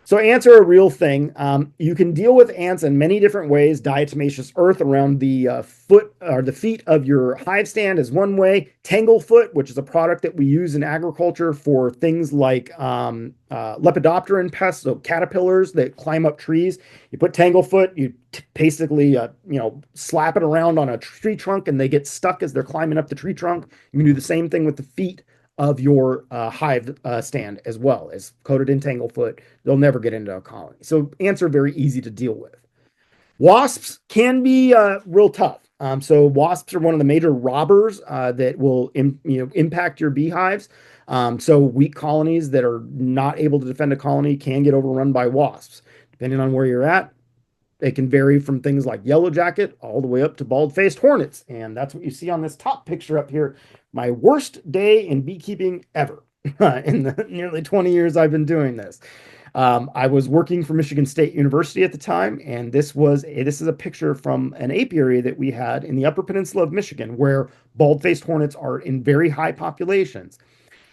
A: So ants are a real thing. You can deal with ants in many different ways. Diatomaceous earth around the foot or the feet of your hive stand is one way. Tanglefoot, which is a product that we use in agriculture for things like lepidopteran pests, so caterpillars that climb up trees. You put tanglefoot, you basically slap it around on a tree trunk, and they get stuck as they're climbing up the tree trunk. You can do the same thing with the feet of your hive stand as well as coated in tanglefoot. They'll never get into a colony. So ants are very easy to deal with. Wasps can be real tough. So wasps are one of the major robbers that will impact your beehives. So weak colonies that are not able to defend a colony can get overrun by wasps. Depending on where you're at, it can vary from things like yellow jacket all the way up to bald-faced hornets. And that's what you see on this top picture up here. My worst day in beekeeping ever in the nearly 20 years I've been doing this. I was working for Michigan State University at the time, and this is a picture from an apiary that we had in the Upper Peninsula of Michigan, where bald-faced hornets are in very high populations.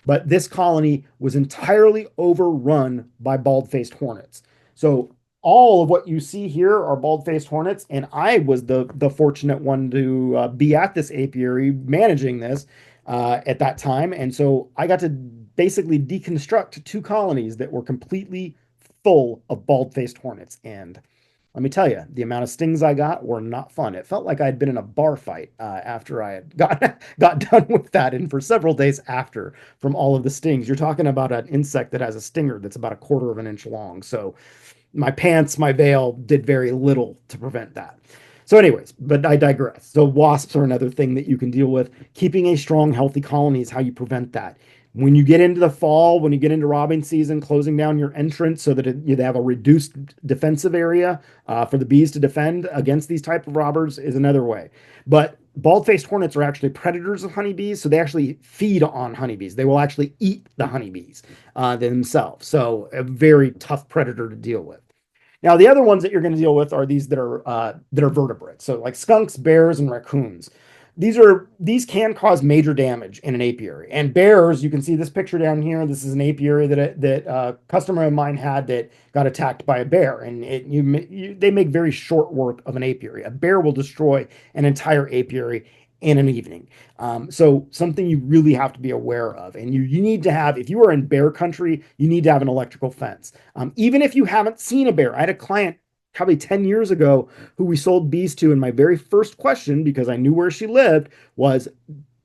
A: But this colony was entirely overrun by bald-faced hornets. So all of what you see here are bald-faced hornets, and I was the fortunate one to be at this apiary managing this at that time. And so I got to basically deconstruct two colonies that were completely full of bald-faced hornets. And let me tell you, the amount of stings I got were not fun. It felt like I'd been in a bar fight after I had got done with that, and for several days after, from all of the stings. You're talking about an insect that has a stinger that's about a quarter of an inch long. So my pants, my veil did very little to prevent that. So, anyways, but I digress. So, wasps are another thing that you can deal with. Keeping a strong, healthy colony is how you prevent that. When you get into the fall, when you get into robbing season, closing down your entrance so that you have a reduced defensive area for the bees to defend against these type of robbers is another way. But bald-faced hornets are actually predators of honeybees, so they actually feed on honeybees. They will actually eat the honeybees themselves. So a very tough predator to deal with. Now, the other ones that you're going to deal with are these that are vertebrates. So like skunks, bears, and raccoons. These can cause major damage in an apiary. And bears, you can see this picture down here. This is an apiary that a customer of mine had that got attacked by a bear, and they make very short work of an apiary. A bear will destroy an entire apiary in an evening. So something you really have to be aware of. And you need to have, if you are in bear country, you need to have an electrical fence. Even if you haven't seen a bear. I had a client probably 10 years ago who we sold bees to, and my very first question, because I knew where she lived, was,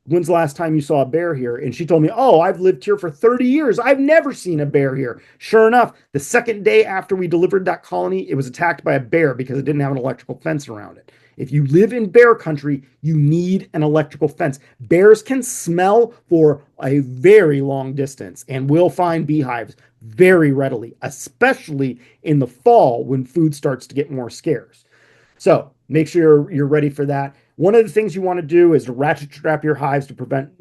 A: when's the last time you saw a bear here? And she told me, oh, I've lived here for 30 years. I've never seen a bear here. Sure enough, the second day after we delivered that colony, it was attacked by a bear because it didn't have an electrical fence around it. If you live in bear country, you need an electrical fence. Bears can smell for a very long distance and will find beehives very readily, especially in the fall when food starts to get more scarce. So make sure you're ready for that. One of the things you want to do is to ratchet strap your hives to prevent,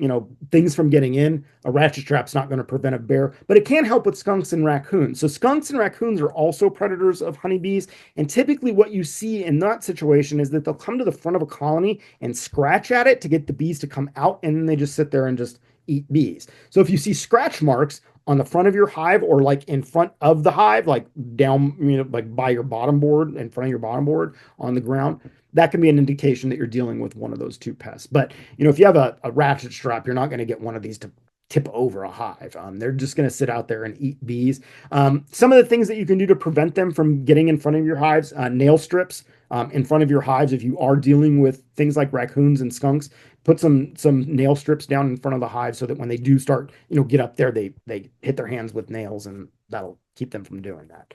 A: things from getting in. A ratchet strap's not going to prevent a bear, but it can help with skunks and raccoons. So skunks and raccoons are also predators of honeybees. And typically what you see in that situation is that they'll come to the front of a colony and scratch at it to get the bees to come out, and then they just sit there and just eat bees. So if you see scratch marks on the front of your hive, or like in front of the hive, like down, like by your bottom board, in front of your bottom board on the ground, that can be an indication that you're dealing with one of those two pests. But, if you have a ratchet strap, you're not going to get one of these to tip over a hive. They're just going to sit out there and eat bees. Some of the things that you can do to prevent them from getting in front of your hives, nail strips in front of your hives. If you are dealing with things like raccoons and skunks, put some nail strips down in front of the hive so that when they do start, get up there, they hit their hands with nails, and that'll keep them from doing that.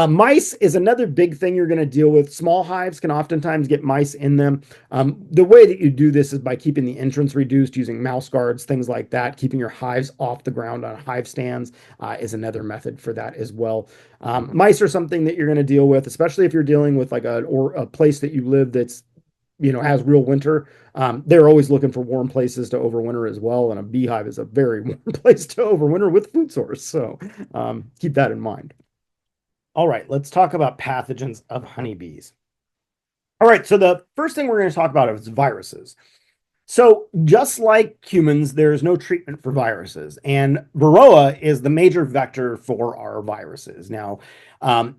A: Mice is another big thing you're going to deal with. Small hives can oftentimes get mice in them. The way that you do this is by keeping the entrance reduced, using mouse guards, things like that. Keeping your hives off the ground on hive stands is another method for that as well. Mice are something that you're going to deal with, especially if you're dealing with like a place that you live that's has real winter. They're always looking for warm places to overwinter as well, and a beehive is a very warm place to overwinter with food source. So keep that in mind. All right, let's talk about pathogens of honeybees. All right, so the first thing we're going to talk about is viruses. So, just like humans, there is no treatment for viruses, and Varroa is the major vector for our viruses. Now,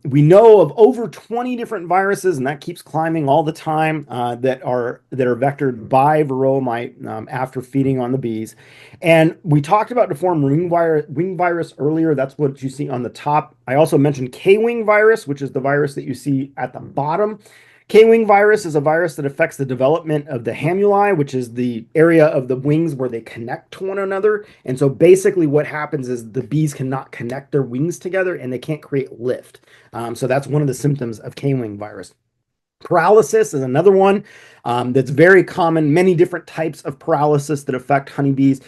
A: we know of over 20 different viruses, and that keeps climbing all the time that are vectored by Varroa mite after feeding on the bees. And we talked about deformed wing virus earlier. That's what you see on the top. I also mentioned K-wing virus, which is the virus that you see at the bottom. K-wing virus is a virus that affects the development of the hamuli, which is the area of the wings where they connect to one another. And so basically what happens is the bees cannot connect their wings together and they can't create lift. So that's one of the symptoms of K-wing virus. Paralysis is another one that's very common, many different types of paralysis that affect honeybees.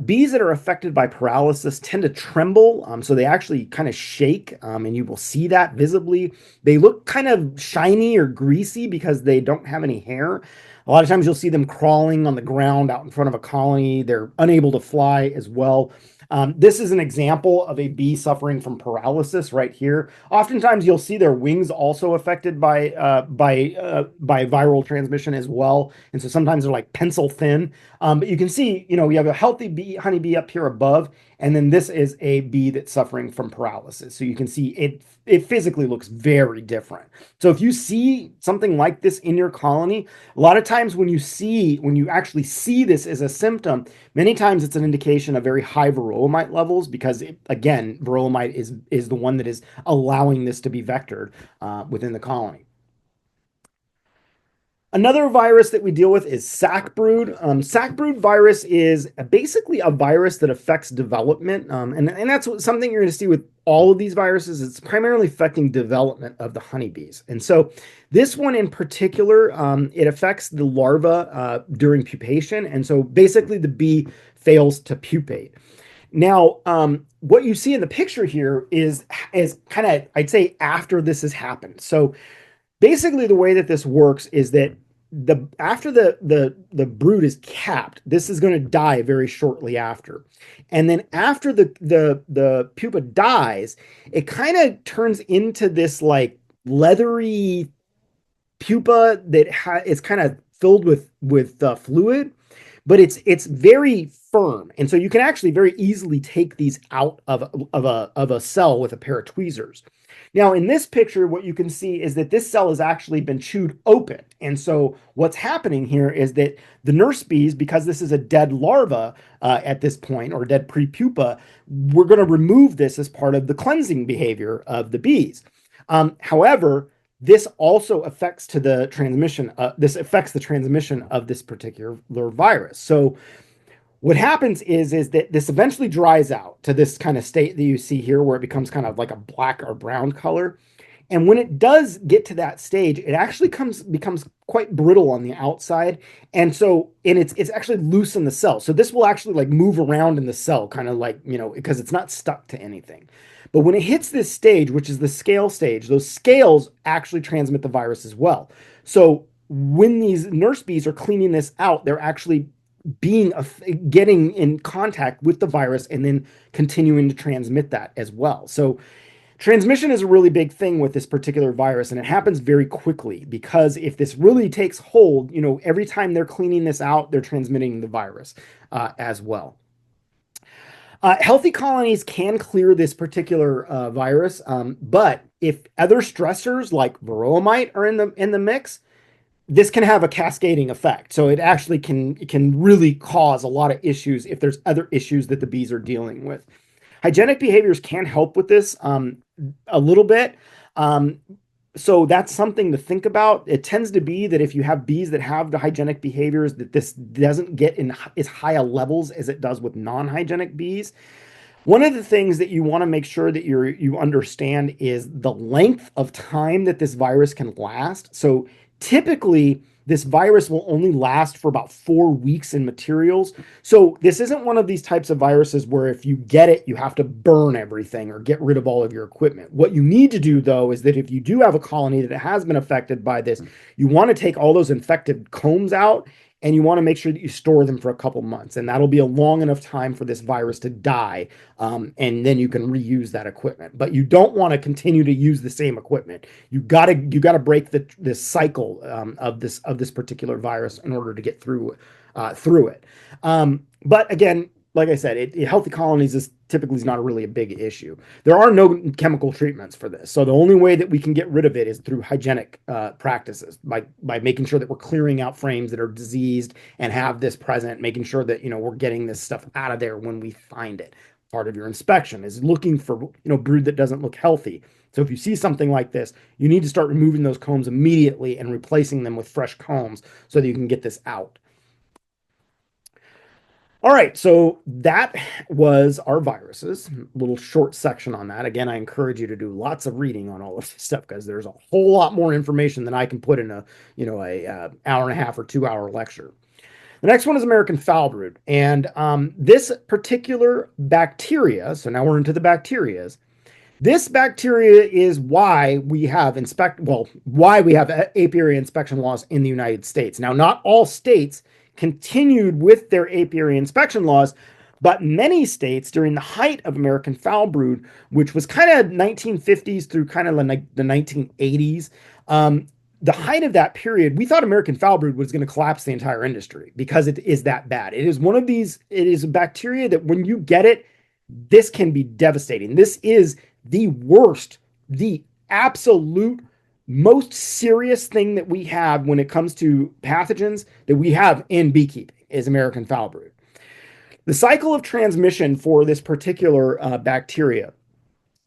A: Bees that are affected by paralysis tend to tremble, so they actually kind of shake, and you will see that visibly. They look kind of shiny or greasy because they don't have any hair. A lot of times you'll see them crawling on the ground out in front of a colony. They're unable to fly as well. This is an example of a bee suffering from paralysis right here. Oftentimes, you'll see their wings also affected by viral transmission as well, and so sometimes they're like pencil thin. But you can see, you have a healthy honeybee up here above, and then this is a bee that's suffering from paralysis. So you can see it physically looks very different. So if you see something like this in your colony, a lot of times when you actually see this as a symptom, many times it's an indication of very high varroa mite levels because, again, varroa mite is the one that is allowing this to be vectored within the colony. Another virus that we deal with is sac brood. Sac brood virus is basically a virus that affects development, and that's something you're going to see with all of these viruses. It's primarily affecting development of the honeybees. And so this one in particular, it affects the larva during pupation, and so basically the bee fails to pupate. Now, what you see in the picture here is kind of, I'd say, after this has happened. So basically the way that this works is that after the brood is capped, this is going to die very shortly after. And then after the pupa dies, it kind of turns into this like leathery pupa that is kind of filled with fluid, but it's very firm, and so you can actually very easily take these out of a cell with a pair of tweezers. Now, in this picture, what you can see is that this cell has actually been chewed open. And so what's happening here is that the nurse bees, because this is a dead larva at this point, or dead pre-pupa, we're going to remove this as part of the cleansing behavior of the bees. However, this also affects the transmission of this particular virus. So what happens is that this eventually dries out to this kind of state that you see here, where it becomes kind of like a black or brown color. And when it does get to that stage, it actually becomes quite brittle on the outside. And it's actually loose in the cell. So this will actually like move around in the cell, kind of like, because it's not stuck to anything. But when it hits this stage, which is the scale stage, those scales actually transmit the virus as well. So when these nurse bees are cleaning this out, they're actually getting in contact with the virus and then continuing to transmit that as well. So transmission is a really big thing with this particular virus, and it happens very quickly because if this really takes hold, every time they're cleaning this out, they're transmitting the virus as well. Healthy colonies can clear this particular virus, but if other stressors like varroa mite are in the mix, this can have a cascading effect. So it actually can really cause a lot of issues if there's other issues that the bees are dealing with. Hygienic behaviors can help with this a little bit. So that's something to think about. It tends to be that if you have bees that have the hygienic behaviors, that this doesn't get in as high a levels as it does with non-hygienic bees. One of the things that you want to make sure that you understand is the length of time that this virus can last. So typically, this virus will only last for about 4 weeks in materials. So this isn't one of these types of viruses where if you get it, you have to burn everything or get rid of all of your equipment. What you need to do, though, is that if you do have a colony that has been affected by this, you want to take all those infected combs out, and you want to make sure that you store them for a couple months, and that'll be a long enough time for this virus to die, and then you can reuse that equipment. But you don't want to continue to use the same equipment. You gotta break this cycle of this particular virus in order to get through through it. But again, like I said, healthy colonies is typically is not really a big issue. There are no chemical treatments for this. So the only way that we can get rid of it is through hygienic practices, by making sure that we're clearing out frames that are diseased and have this present, making sure that, we're getting this stuff out of there when we find it. Part of your inspection is looking for, brood that doesn't look healthy. So if you see something like this, you need to start removing those combs immediately and replacing them with fresh combs so that you can get this out. All right, so that was our viruses. A little short section on that. Again, I encourage you to do lots of reading on all of this stuff because there's a whole lot more information than I can put in a hour and a half or 2 hour lecture. The next one is American foul brood, and this particular bacteria. So now we're into the bacterias. This bacteria is why we have apiary inspection laws in the United States. Now, not all states continued with their apiary inspection laws, but many states during the height of American foul brood, which was kind of 1950s through kind of the 1980s, the height of that period, we thought American foul brood was going to collapse the entire industry because it is that bad. It is a bacteria that when you get it, this can be devastating. This is the worst, the absolute most serious thing that we have when it comes to pathogens that we have in beekeeping is American foul brood. The cycle of transmission for this particular bacteria,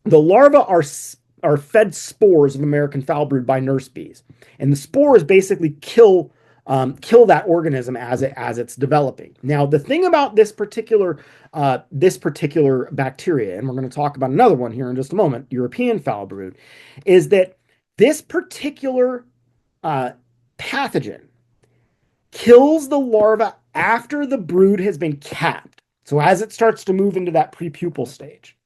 A: the larvae are fed spores of American foul brood by nurse bees, and the spores basically kill that organism as it's developing. Now, the thing about this particular bacteria, and we're going to talk about another one here in just a moment, European foul brood, is that this particular pathogen kills the larva after the brood has been capped. So as it starts to move into that prepupal stage,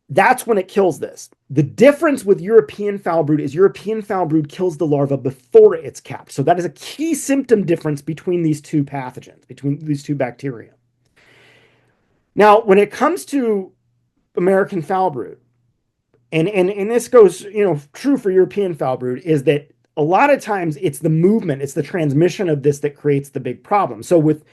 A: that's when it kills this. The difference with European foul brood is European foul brood kills the larva before it's capped. So that is a key symptom difference between these two pathogens, between these two bacteria. Now, when it comes to American foul brood, and this goes, true for European foul brood, is that a lot of times it's the movement, it's the transmission of this that creates the big problem. So with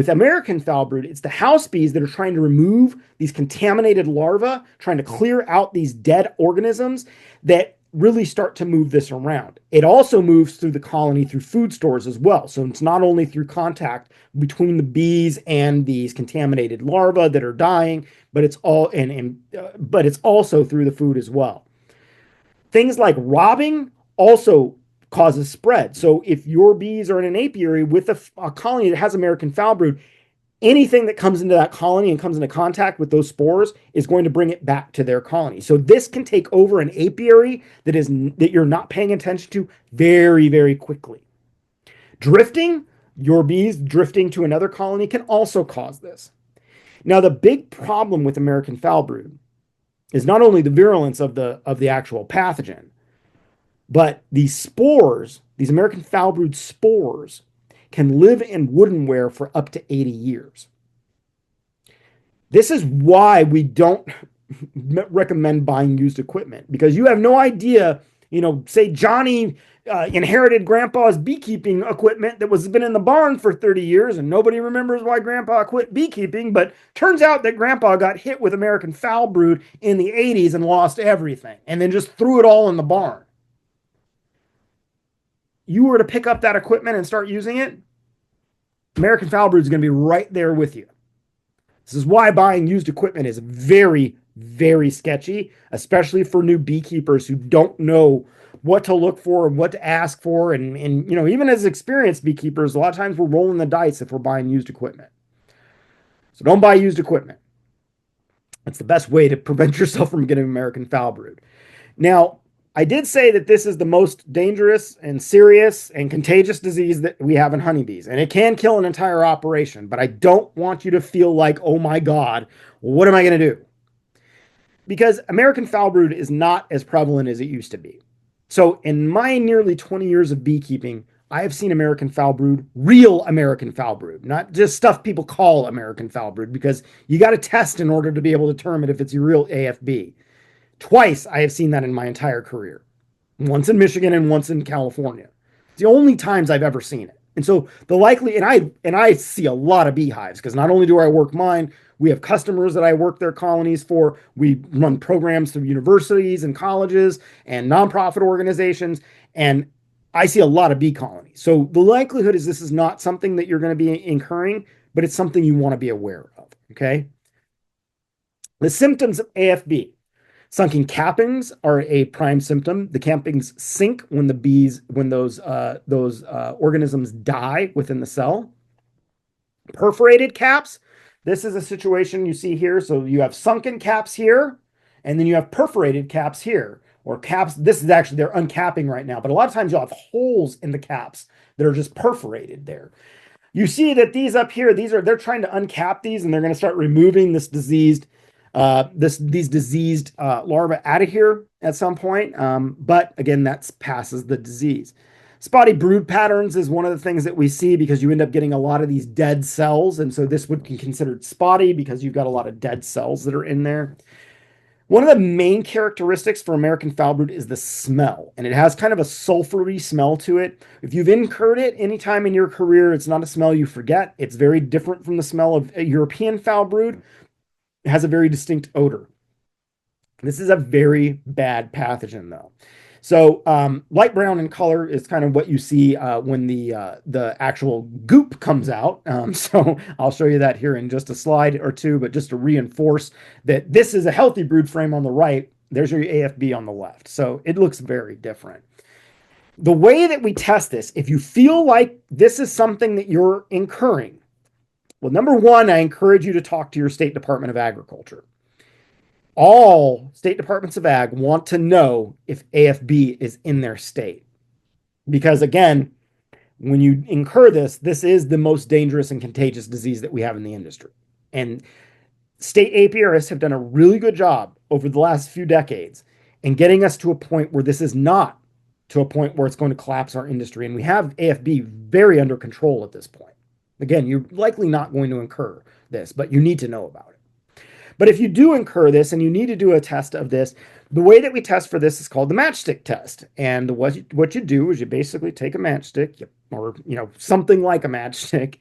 A: American foul brood, it's the house bees that are trying to remove these contaminated larvae, trying to clear out these dead organisms that really start to move this around. It also moves through the colony through food stores as well. So it's not only through contact between the bees and these contaminated larvae that are dying, but it's also through the food as well. Things like robbing also causes spread. So if your bees are in an apiary with a colony that has American foul brood, anything that comes into that colony and comes into contact with those spores is going to bring it back to their colony. So this can take over an apiary that you're not paying attention to very, very quickly. Drifting, your bees drifting to another colony can also cause this. Now, the big problem with American foul brood is not only the virulence of the actual pathogen, but these spores, these American foul brood spores, can live in woodenware for up to 80 years. This is why we don't recommend buying used equipment, because you have no idea, say Johnny inherited grandpa's beekeeping equipment that was been in the barn for 30 years and nobody remembers why grandpa quit beekeeping, but turns out that grandpa got hit with American foul brood in the 80s and lost everything and then just threw it all in the barn. You were to pick up that equipment and start using it, American foul brood is going to be right there with you. This is why buying used equipment is very, very sketchy, especially for new beekeepers who don't know what to look for and what to ask for. And even as experienced beekeepers, a lot of times we're rolling the dice if we're buying used equipment. So don't buy used equipment. That's the best way to prevent yourself from getting American foul brood. Now, I did say that this is the most dangerous and serious and contagious disease that we have in honeybees, and it can kill an entire operation, but I don't want you to feel like, oh my God, what am I going to do? Because American foul brood is not as prevalent as it used to be. So in my nearly 20 years of beekeeping, I have seen American foul brood, real American foul brood, not just stuff people call American foul brood, because you got to test in order to be able to determine if it's a real AFB. Twice I have seen that in my entire career. Once in Michigan and once in California. It's the only times I've ever seen it. And so the likely, and I see a lot of beehives because not only do I work mine, we have customers that I work their colonies for. We run programs through universities and colleges and nonprofit organizations, and I see a lot of bee colonies. So the likelihood is this is not something that you're going to be incurring, but it's something you want to be aware of. Okay. The symptoms of AFB. Sunken cappings are a prime symptom. The cappings sink when those organisms die within the cell. Perforated caps. This is a situation you see here. So you have sunken caps here, and then you have perforated caps here, or caps. This is actually they're uncapping right now, but a lot of times you'll have holes in the caps that are just perforated there. You see that these up here, they're trying to uncap these, and they're going to start removing these diseased larvae out of here at some point. But again, that passes the disease. Spotty brood patterns is one of the things that we see because you end up getting a lot of these dead cells. And so this would be considered spotty because you've got a lot of dead cells that are in there. One of the main characteristics for American foul brood is the smell, and it has kind of a sulfury smell to it. If you've incurred it anytime in your career, it's not a smell you forget. It's very different from the smell of a European foul brood. It has a very distinct odor. This is a very bad pathogen, though. So light brown in color is kind of what you see when the actual goop comes out. So I'll show you that here in just a slide or two, but just to reinforce that this is a healthy brood frame on the right. There's your AFB on the left. So it looks very different. The way that we test this, if you feel like this is something that you're incurring, well, number one, I encourage you to talk to your state Department of Agriculture. All state departments of ag want to know if AFB is in their state. Because again, when you incur this, this is the most dangerous and contagious disease that we have in the industry. And state apiarists have done a really good job over the last few decades in getting us to a point where this is not to a point where it's going to collapse our industry. And we have AFB very under control at this point. Again, you're likely not going to incur this, but you need to know about it. But if you do incur this and you need to do a test of this, the way that we test for this is called the matchstick test. And what you do is you basically take a matchstick or something like a matchstick,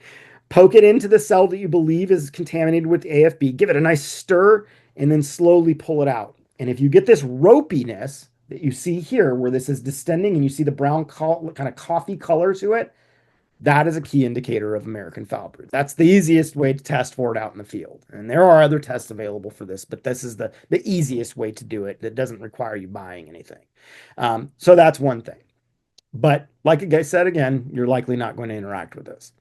A: poke it into the cell that you believe is contaminated with AFB, give it a nice stir, and then slowly pull it out. And if you get this ropiness that you see here, where this is distending and you see the brown kind of coffee color to it, that is a key indicator of American foul brood. That's the easiest way to test for it out in the field. And there are other tests available for this, but this is the easiest way to do it that doesn't require you buying anything. So that's one thing. But like I said, again, you're likely not going to interact with this.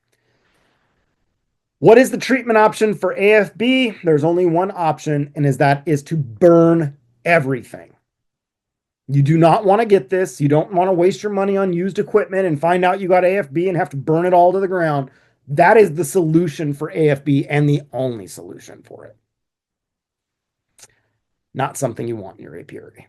A: What is the treatment option for AFB? There's only one option, and that is to burn everything. You do not want to get this. You don't want to waste your money on used equipment and find out you got AFB and have to burn it all to the ground. That is the solution for AFB and the only solution for it. Not something you want in your apiary.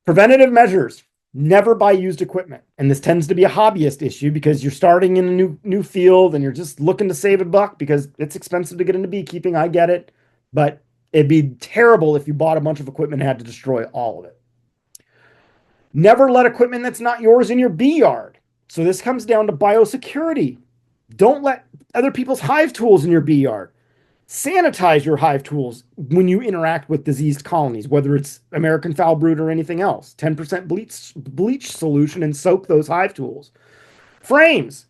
A: Preventative measures. Never buy used equipment. And this tends to be a hobbyist issue because you're starting in a new field and you're just looking to save a buck because it's expensive to get into beekeeping. I get it. But it'd be terrible if you bought a bunch of equipment and had to destroy all of it. Never let equipment that's not yours in your bee yard. So this comes down to biosecurity. Don't let other people's hive tools in your bee yard. Sanitize your hive tools when you interact with diseased colonies, whether it's American foul brood or anything else. 10% bleach solution and soak those hive tools. Frames.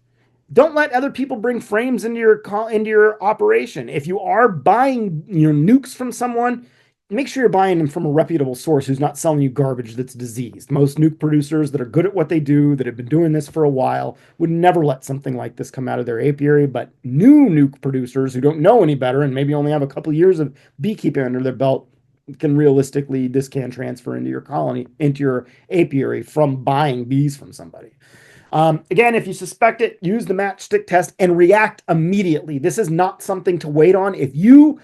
A: Don't let other people bring frames into your operation. If you are buying your nukes from someone, make sure you're buying them from a reputable source who's not selling you garbage that's diseased. Most nuke producers that are good at what they do, that have been doing this for a while, would never let something like this come out of their apiary. But new nuke producers who don't know any better and maybe only have a couple years of beekeeping under their belt this can transfer into your colony, into your apiary from buying bees from somebody. Again, if you suspect it, use the matchstick test and react immediately. This is not something to wait on. If you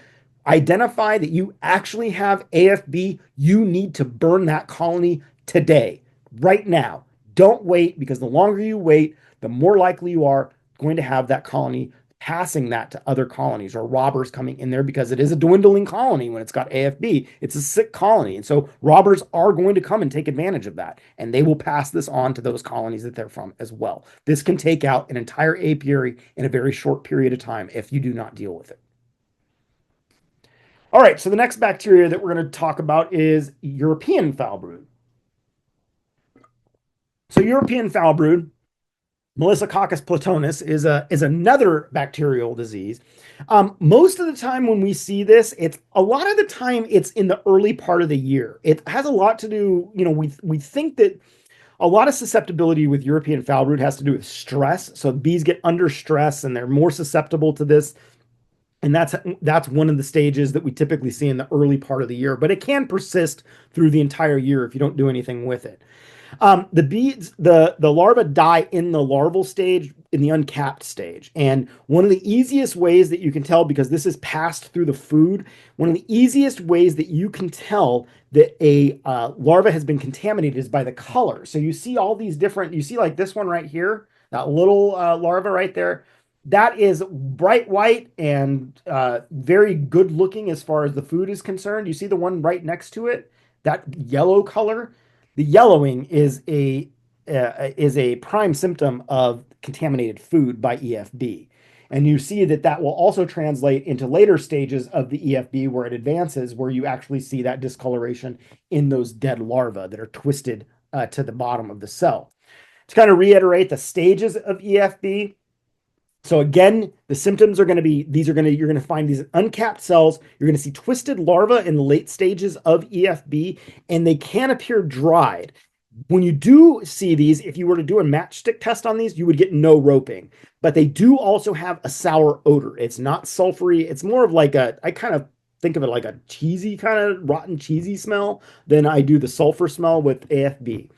A: identify that you actually have AFB, you need to burn that colony today, right now. Don't wait, because the longer you wait, the more likely you are going to have that colony passing that to other colonies or robbers coming in there because it is a dwindling colony when it's got AFB. It's a sick colony. And so robbers are going to come and take advantage of that. And they will pass this on to those colonies that they're from as well. This can take out an entire apiary in a very short period of time if you do not deal with it. All right, so the next bacteria that we're going to talk about is European foul brood. So European foul brood, Melissococcus platonis, is another bacterial disease. Most of the time when we see this, it's a lot of the time it's in the early part of the year. It has a lot to do, we think that a lot of susceptibility with European foul brood has to do with stress. So bees get under stress and they're more susceptible to this. And that's one of the stages that we typically see in the early part of the year, but it can persist through the entire year if you don't do anything with it. The bees, the larvae die in the larval stage, in the uncapped stage. And one of the easiest ways that you can tell, because this is passed through the food, one of the easiest ways that you can tell that a larva has been contaminated is by the color. So you see all these different, you see like this one right here, that little larva right there. That is bright white and very good looking as far as the food is concerned. You see the one right next to it, that yellow color. The yellowing is a prime symptom of contaminated food by EFB. And you see that that will also translate into later stages of the EFB where it advances, where you actually see that discoloration in those dead larvae that are twisted to the bottom of the cell. To kind of reiterate the stages of EFB, so again, the symptoms are going to be, you're going to find these uncapped cells. You're going to see twisted larvae in the late stages of EFB, and they can appear dried. When you do see these, if you were to do a matchstick test on these, you would get no roping. But they do also have a sour odor. It's not sulfury. It's more of like I kind of think of it like a cheesy kind of rotten cheesy smell than I do the sulfur smell with AFB.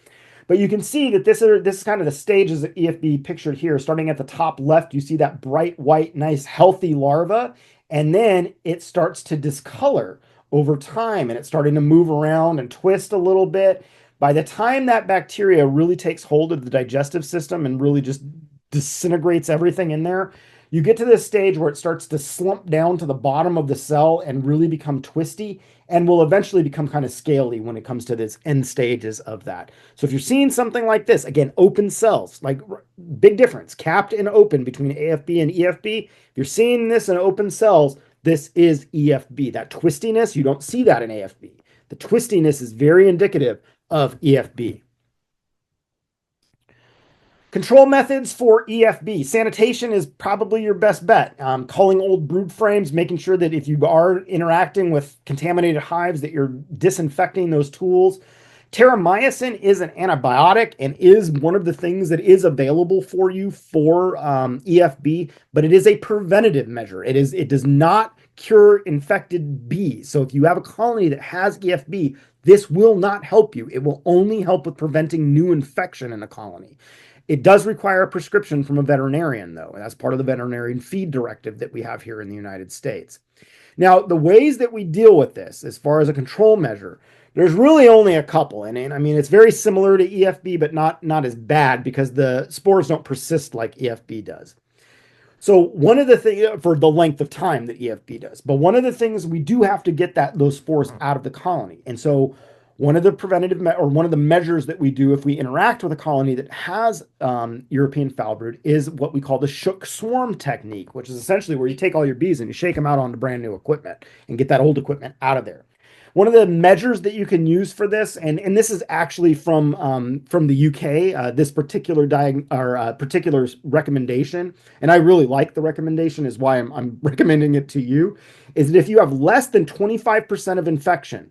A: But you can see that this is kind of the stages of EFB pictured here. Starting at the top left, you see that bright white, nice, healthy larva. And then it starts to discolor over time. And it's starting to move around and twist a little bit. By the time that bacteria really takes hold of the digestive system and really just disintegrates everything in there, you get to this stage where it starts to slump down to the bottom of the cell and really become twisty, and will eventually become kind of scaly when it comes to this end stages of that. So if you're seeing something like this, again, open cells, like big difference, capped and open between AFB and EFB. If you're seeing this in open cells, this is EFB. That twistiness, you don't see that in AFB. The twistiness is very indicative of EFB. Control methods for EFB. Sanitation is probably your best bet. Culling old brood frames, making sure that if you are interacting with contaminated hives that you're disinfecting those tools. Terramycin is an antibiotic and is one of the things that is available for you for EFB, but it is a preventative measure. It does not cure infected bees. So if you have a colony that has EFB, this will not help you. It will only help with preventing new infection in a colony. It does require a prescription from a veterinarian, though, and that's part of the veterinarian feed directive that we have here in the United States. Now, the ways that we deal with this, as far as a control measure, there's really only a couple. And I mean, it's very similar to EFB, but not as bad because the spores don't persist like EFB does. So one of the things for the length of time that EFB does, but one of the things we do have to get those spores out of the colony. And so one of the one of the measures that we do if we interact with a colony that has European foul brood is what we call the shook swarm technique, which is essentially where you take all your bees and you shake them out onto brand new equipment and get that old equipment out of there. One of the measures that you can use for this, and this is actually from the UK, this particular particular recommendation, and I really like the recommendation, is why I'm recommending it to you, is that if you have less than 25% of infection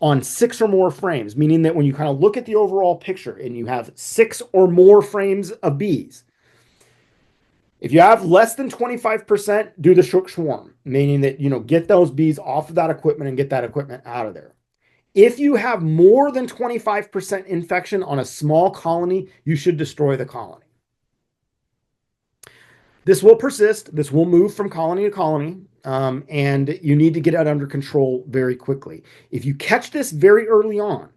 A: on 6 or more frames, meaning that when you kind of look at the overall picture and you have 6 or more frames of bees, if you have less than 25%, do the shook swarm, meaning that, get those bees off of that equipment and get that equipment out of there. If you have more than 25% infection on a small colony, you should destroy the colony. This will persist. This will move from colony to colony, and you need to get it under control very quickly. If you catch this very early on,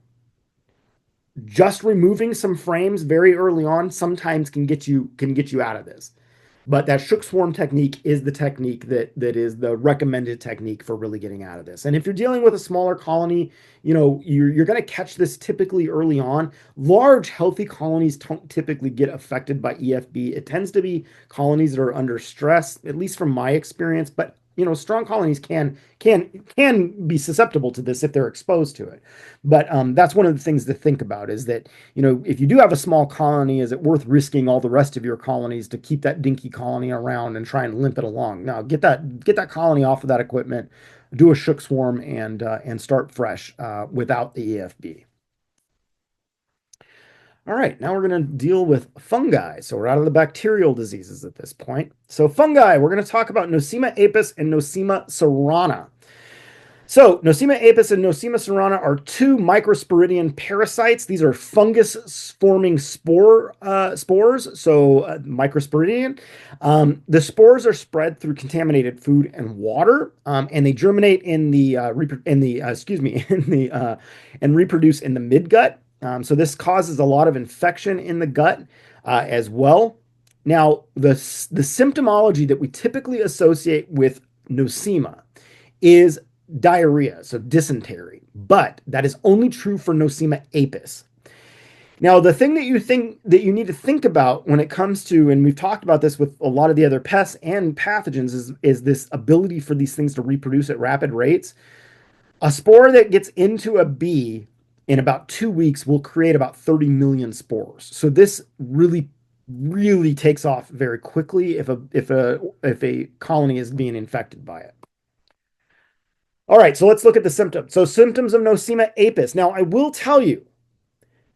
A: just removing some frames very early on sometimes can get you out of this. But that shook swarm technique is the technique that is the recommended technique for really getting out of this. And if you're dealing with a smaller colony, you're going to catch this typically early on. Large, healthy colonies don't typically get affected by EFB. It tends to be colonies that are under stress, at least from my experience. But strong colonies can be susceptible to this if they're exposed to it. But that's one of the things to think about is that if you do have a small colony, is it worth risking all the rest of your colonies to keep that dinky colony around and try and limp it along? Now get that colony off of that equipment, do a shook swarm, and start fresh without the EFB. All right, now we're going to deal with fungi. So we're out of the bacterial diseases at this point. So fungi, we're going to talk about Nosema apis and Nosema cerana. So Nosema apis and Nosema cerana are two microsporidian parasites. These are fungus-forming spores, so microsporidian. The spores are spread through contaminated food and water, and they germinate and reproduce in the midgut. So this causes a lot of infection in the gut as well. Now, the symptomology that we typically associate with Nosema is diarrhea, so dysentery, but that is only true for Nosema apis. Now, the thing that you need to think about when it comes to, and we've talked about this with a lot of the other pests and pathogens, is this ability for these things to reproduce at rapid rates. A spore that gets into a bee in about 2 weeks will create about 30 million spores. So this really, really takes off very quickly if a colony is being infected by it. All right, so let's look at the symptoms. So symptoms of Nosema apis. Now, I will tell you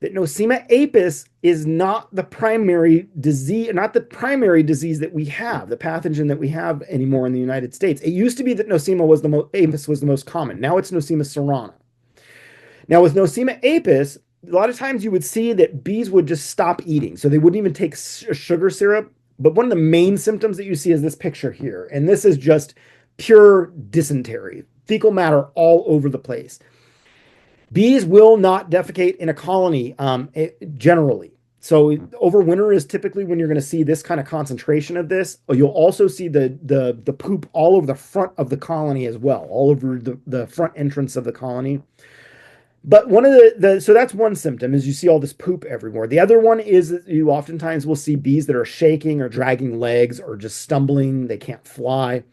A: that Nosema apis is not the primary disease that we have, the pathogen that we have anymore in the United States. It used to be that Nosema apis was the most common. Now it's Nosema cerana. Now with Nosema apis, a lot of times you would see that bees would just stop eating. So they wouldn't even take sugar syrup. But one of the main symptoms that you see is this picture here. And this is just pure dysentery, fecal matter all over the place. Bees will not defecate in a colony generally. So over winter is typically when you're going to see this kind of concentration of this. You'll also see the poop all over the front of the colony as well, all over the front entrance of the colony. But one of so that's one symptom is you see all this poop everywhere. The other one is that you oftentimes will see bees that are shaking or dragging legs or just stumbling. They can't fly.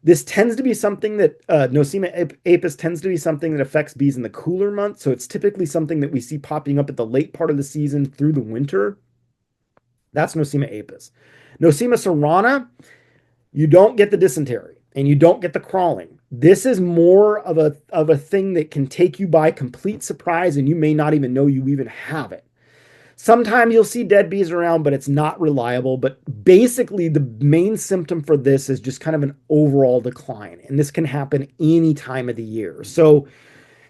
A: This tends to be something that Nosema apis tends to be something that affects bees in the cooler months. So it's typically something that we see popping up at the late part of the season through the winter. That's Nosema apis. Nosema cerana, you don't get the dysentery and you don't get the crawling. This is more of a thing that can take you by complete surprise and you may not even know you even have it. Sometimes you'll see dead bees around, but it's not reliable. But basically, the main symptom for this is just kind of an overall decline. And this can happen any time of the year. So,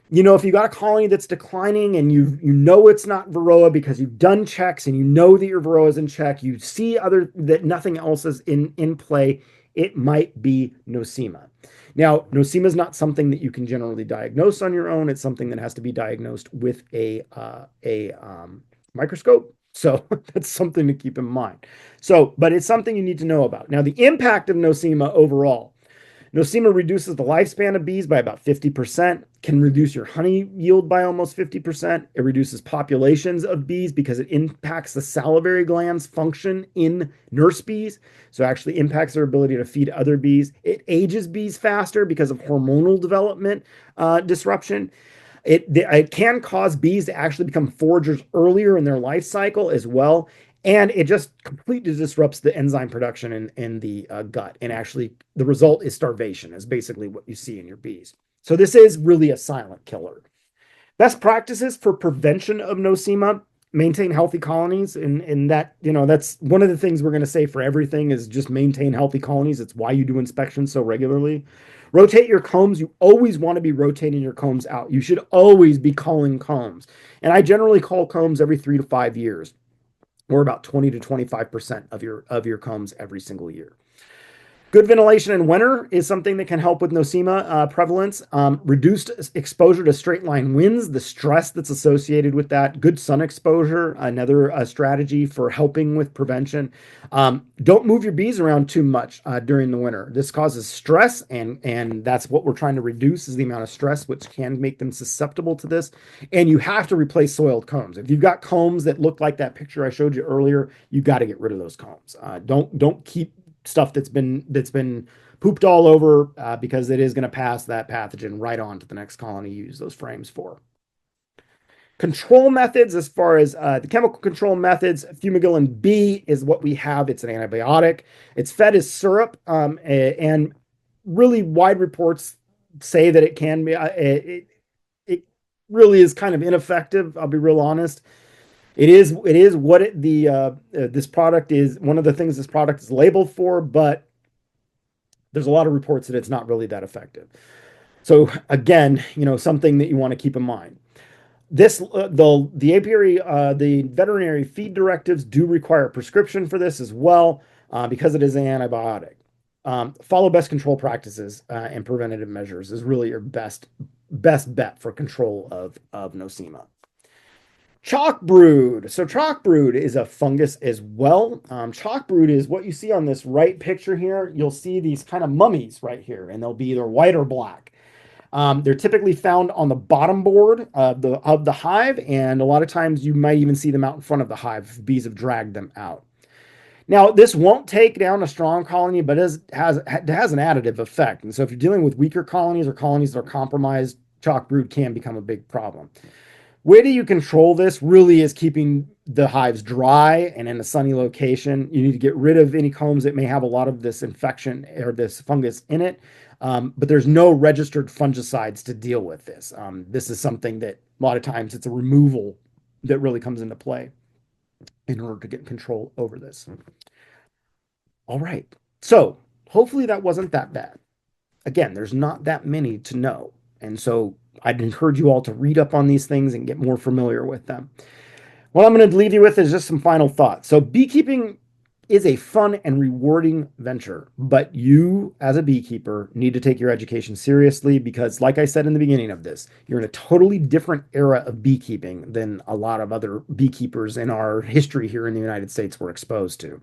A: if you got a colony that's declining and you know it's not Varroa because you've done checks and you know that your Varroa is in check, you see that nothing else is in play, it might be Nosema. Now, Nosema is not something that you can generally diagnose on your own. It's something that has to be diagnosed with a microscope. So that's something to keep in mind. But it's something you need to know about. Now, the impact of Nosema overall. Nosema reduces the lifespan of bees by about 50%, can reduce your honey yield by almost 50%. It reduces populations of bees because it impacts the salivary glands function in nurse bees. So it actually impacts their ability to feed other bees. It ages bees faster because of hormonal development disruption. It can cause bees to actually become foragers earlier in their life cycle as well. And it just completely disrupts the enzyme production in the gut. And actually, the result is starvation, is basically what you see in your bees. So this is really a silent killer. Best practices for prevention of Nosema: maintain healthy colonies. And that, that's one of the things we're going to say for everything is just maintain healthy colonies. It's why you do inspections so regularly. Rotate your combs. You always want to be rotating your combs out. You should always be culling combs. And I generally cull combs every 3 to 5 years, or about 20 to 25% of your combs every single year. Good ventilation in winter is something that can help with nosema prevalence. Reduced exposure to straight line winds, the stress that's associated with that. Good sun exposure, another strategy for helping with prevention. Don't move your bees around too much during the winter. This causes stress, and that's what we're trying to reduce is the amount of stress, which can make them susceptible to this. And you have to replace soiled combs. If you've got combs that look like that picture I showed you earlier, you got to get rid of those combs. Don't keep stuff that's been pooped all over because it is going to pass that pathogen right on to the next colony you use those frames for. Control methods, as far as the chemical control methods, fumagillin B is what we have. It's an antibiotic. It's fed as syrup, and really wide reports say that it can be. It really is kind of ineffective. I'll be real honest. It is what this product is. One of the things this product is labeled for, but there's a lot of reports that it's not really that effective. So again, something that you want to keep in mind. This the apiary the veterinary feed directives do require a prescription for this as well because it is an antibiotic. Follow best control practices and preventative measures is really your best bet for control of nosema. Chalk brood. So chalk brood is a fungus as well. Chalk brood is what you see on this right picture here. You'll see these kind of mummies right here, and they'll be either white or black. They're typically found on the bottom board of the hive, and a lot of times you might even see them out in front of the hive if bees have dragged them out. Now, this won't take down a strong colony, but it has an additive effect. And so if you're dealing with weaker colonies or colonies that are compromised, chalk brood can become a big problem. Way do you control this really is keeping the hives dry and in a sunny location. You need to get rid of any combs that may have a lot of this infection or this fungus in it. But there's no registered fungicides to deal with this. This is something that a lot of times it's a removal that really comes into play in order to get control over this. All right. So hopefully that wasn't that bad. Again, there's not that many to know. And so I'd encourage you all to read up on these things and get more familiar with them. What I'm going to leave you with is just some final thoughts. So beekeeping is a fun and rewarding venture, but you as a beekeeper need to take your education seriously because, like I said in the beginning of this, you're in a totally different era of beekeeping than a lot of other beekeepers in our history here in the United States were exposed to.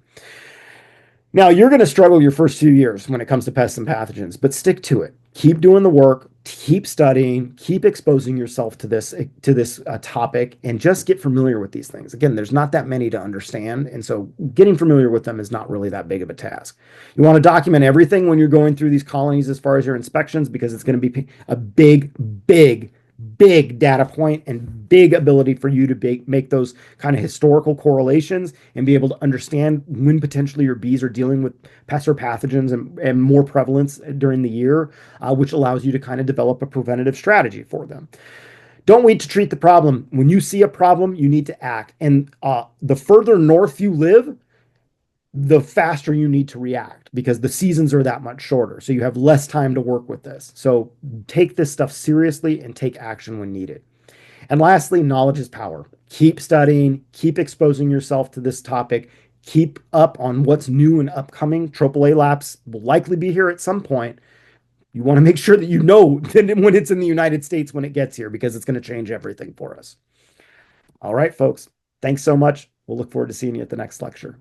A: Now, you're going to struggle your first few years when it comes to pests and pathogens, but stick to it. Keep doing the work, keep studying, keep exposing yourself to this topic, and just get familiar with these things. Again, there's not that many to understand, and so getting familiar with them is not really that big of a task. You want to document everything when you're going through these colonies as far as your inspections because it's going to be a big data point and big ability for you to make those kind of historical correlations and be able to understand when potentially your bees are dealing with pests or pathogens and more prevalence during the year, which allows you to kind of develop a preventative strategy for them. Don't wait to treat the problem. When you see a problem, you need to act. And the further north you live, the faster you need to react because the seasons are that much shorter. So you have less time to work with this. So take this stuff seriously and take action when needed. And lastly, knowledge is power. Keep studying, keep exposing yourself to this topic, keep up on what's new and upcoming. AAA Labs will likely be here at some point. You want to make sure that you know when it's in the United States when it gets here because it's going to change everything for us. All right, folks. Thanks so much. We'll look forward to seeing you at the next lecture.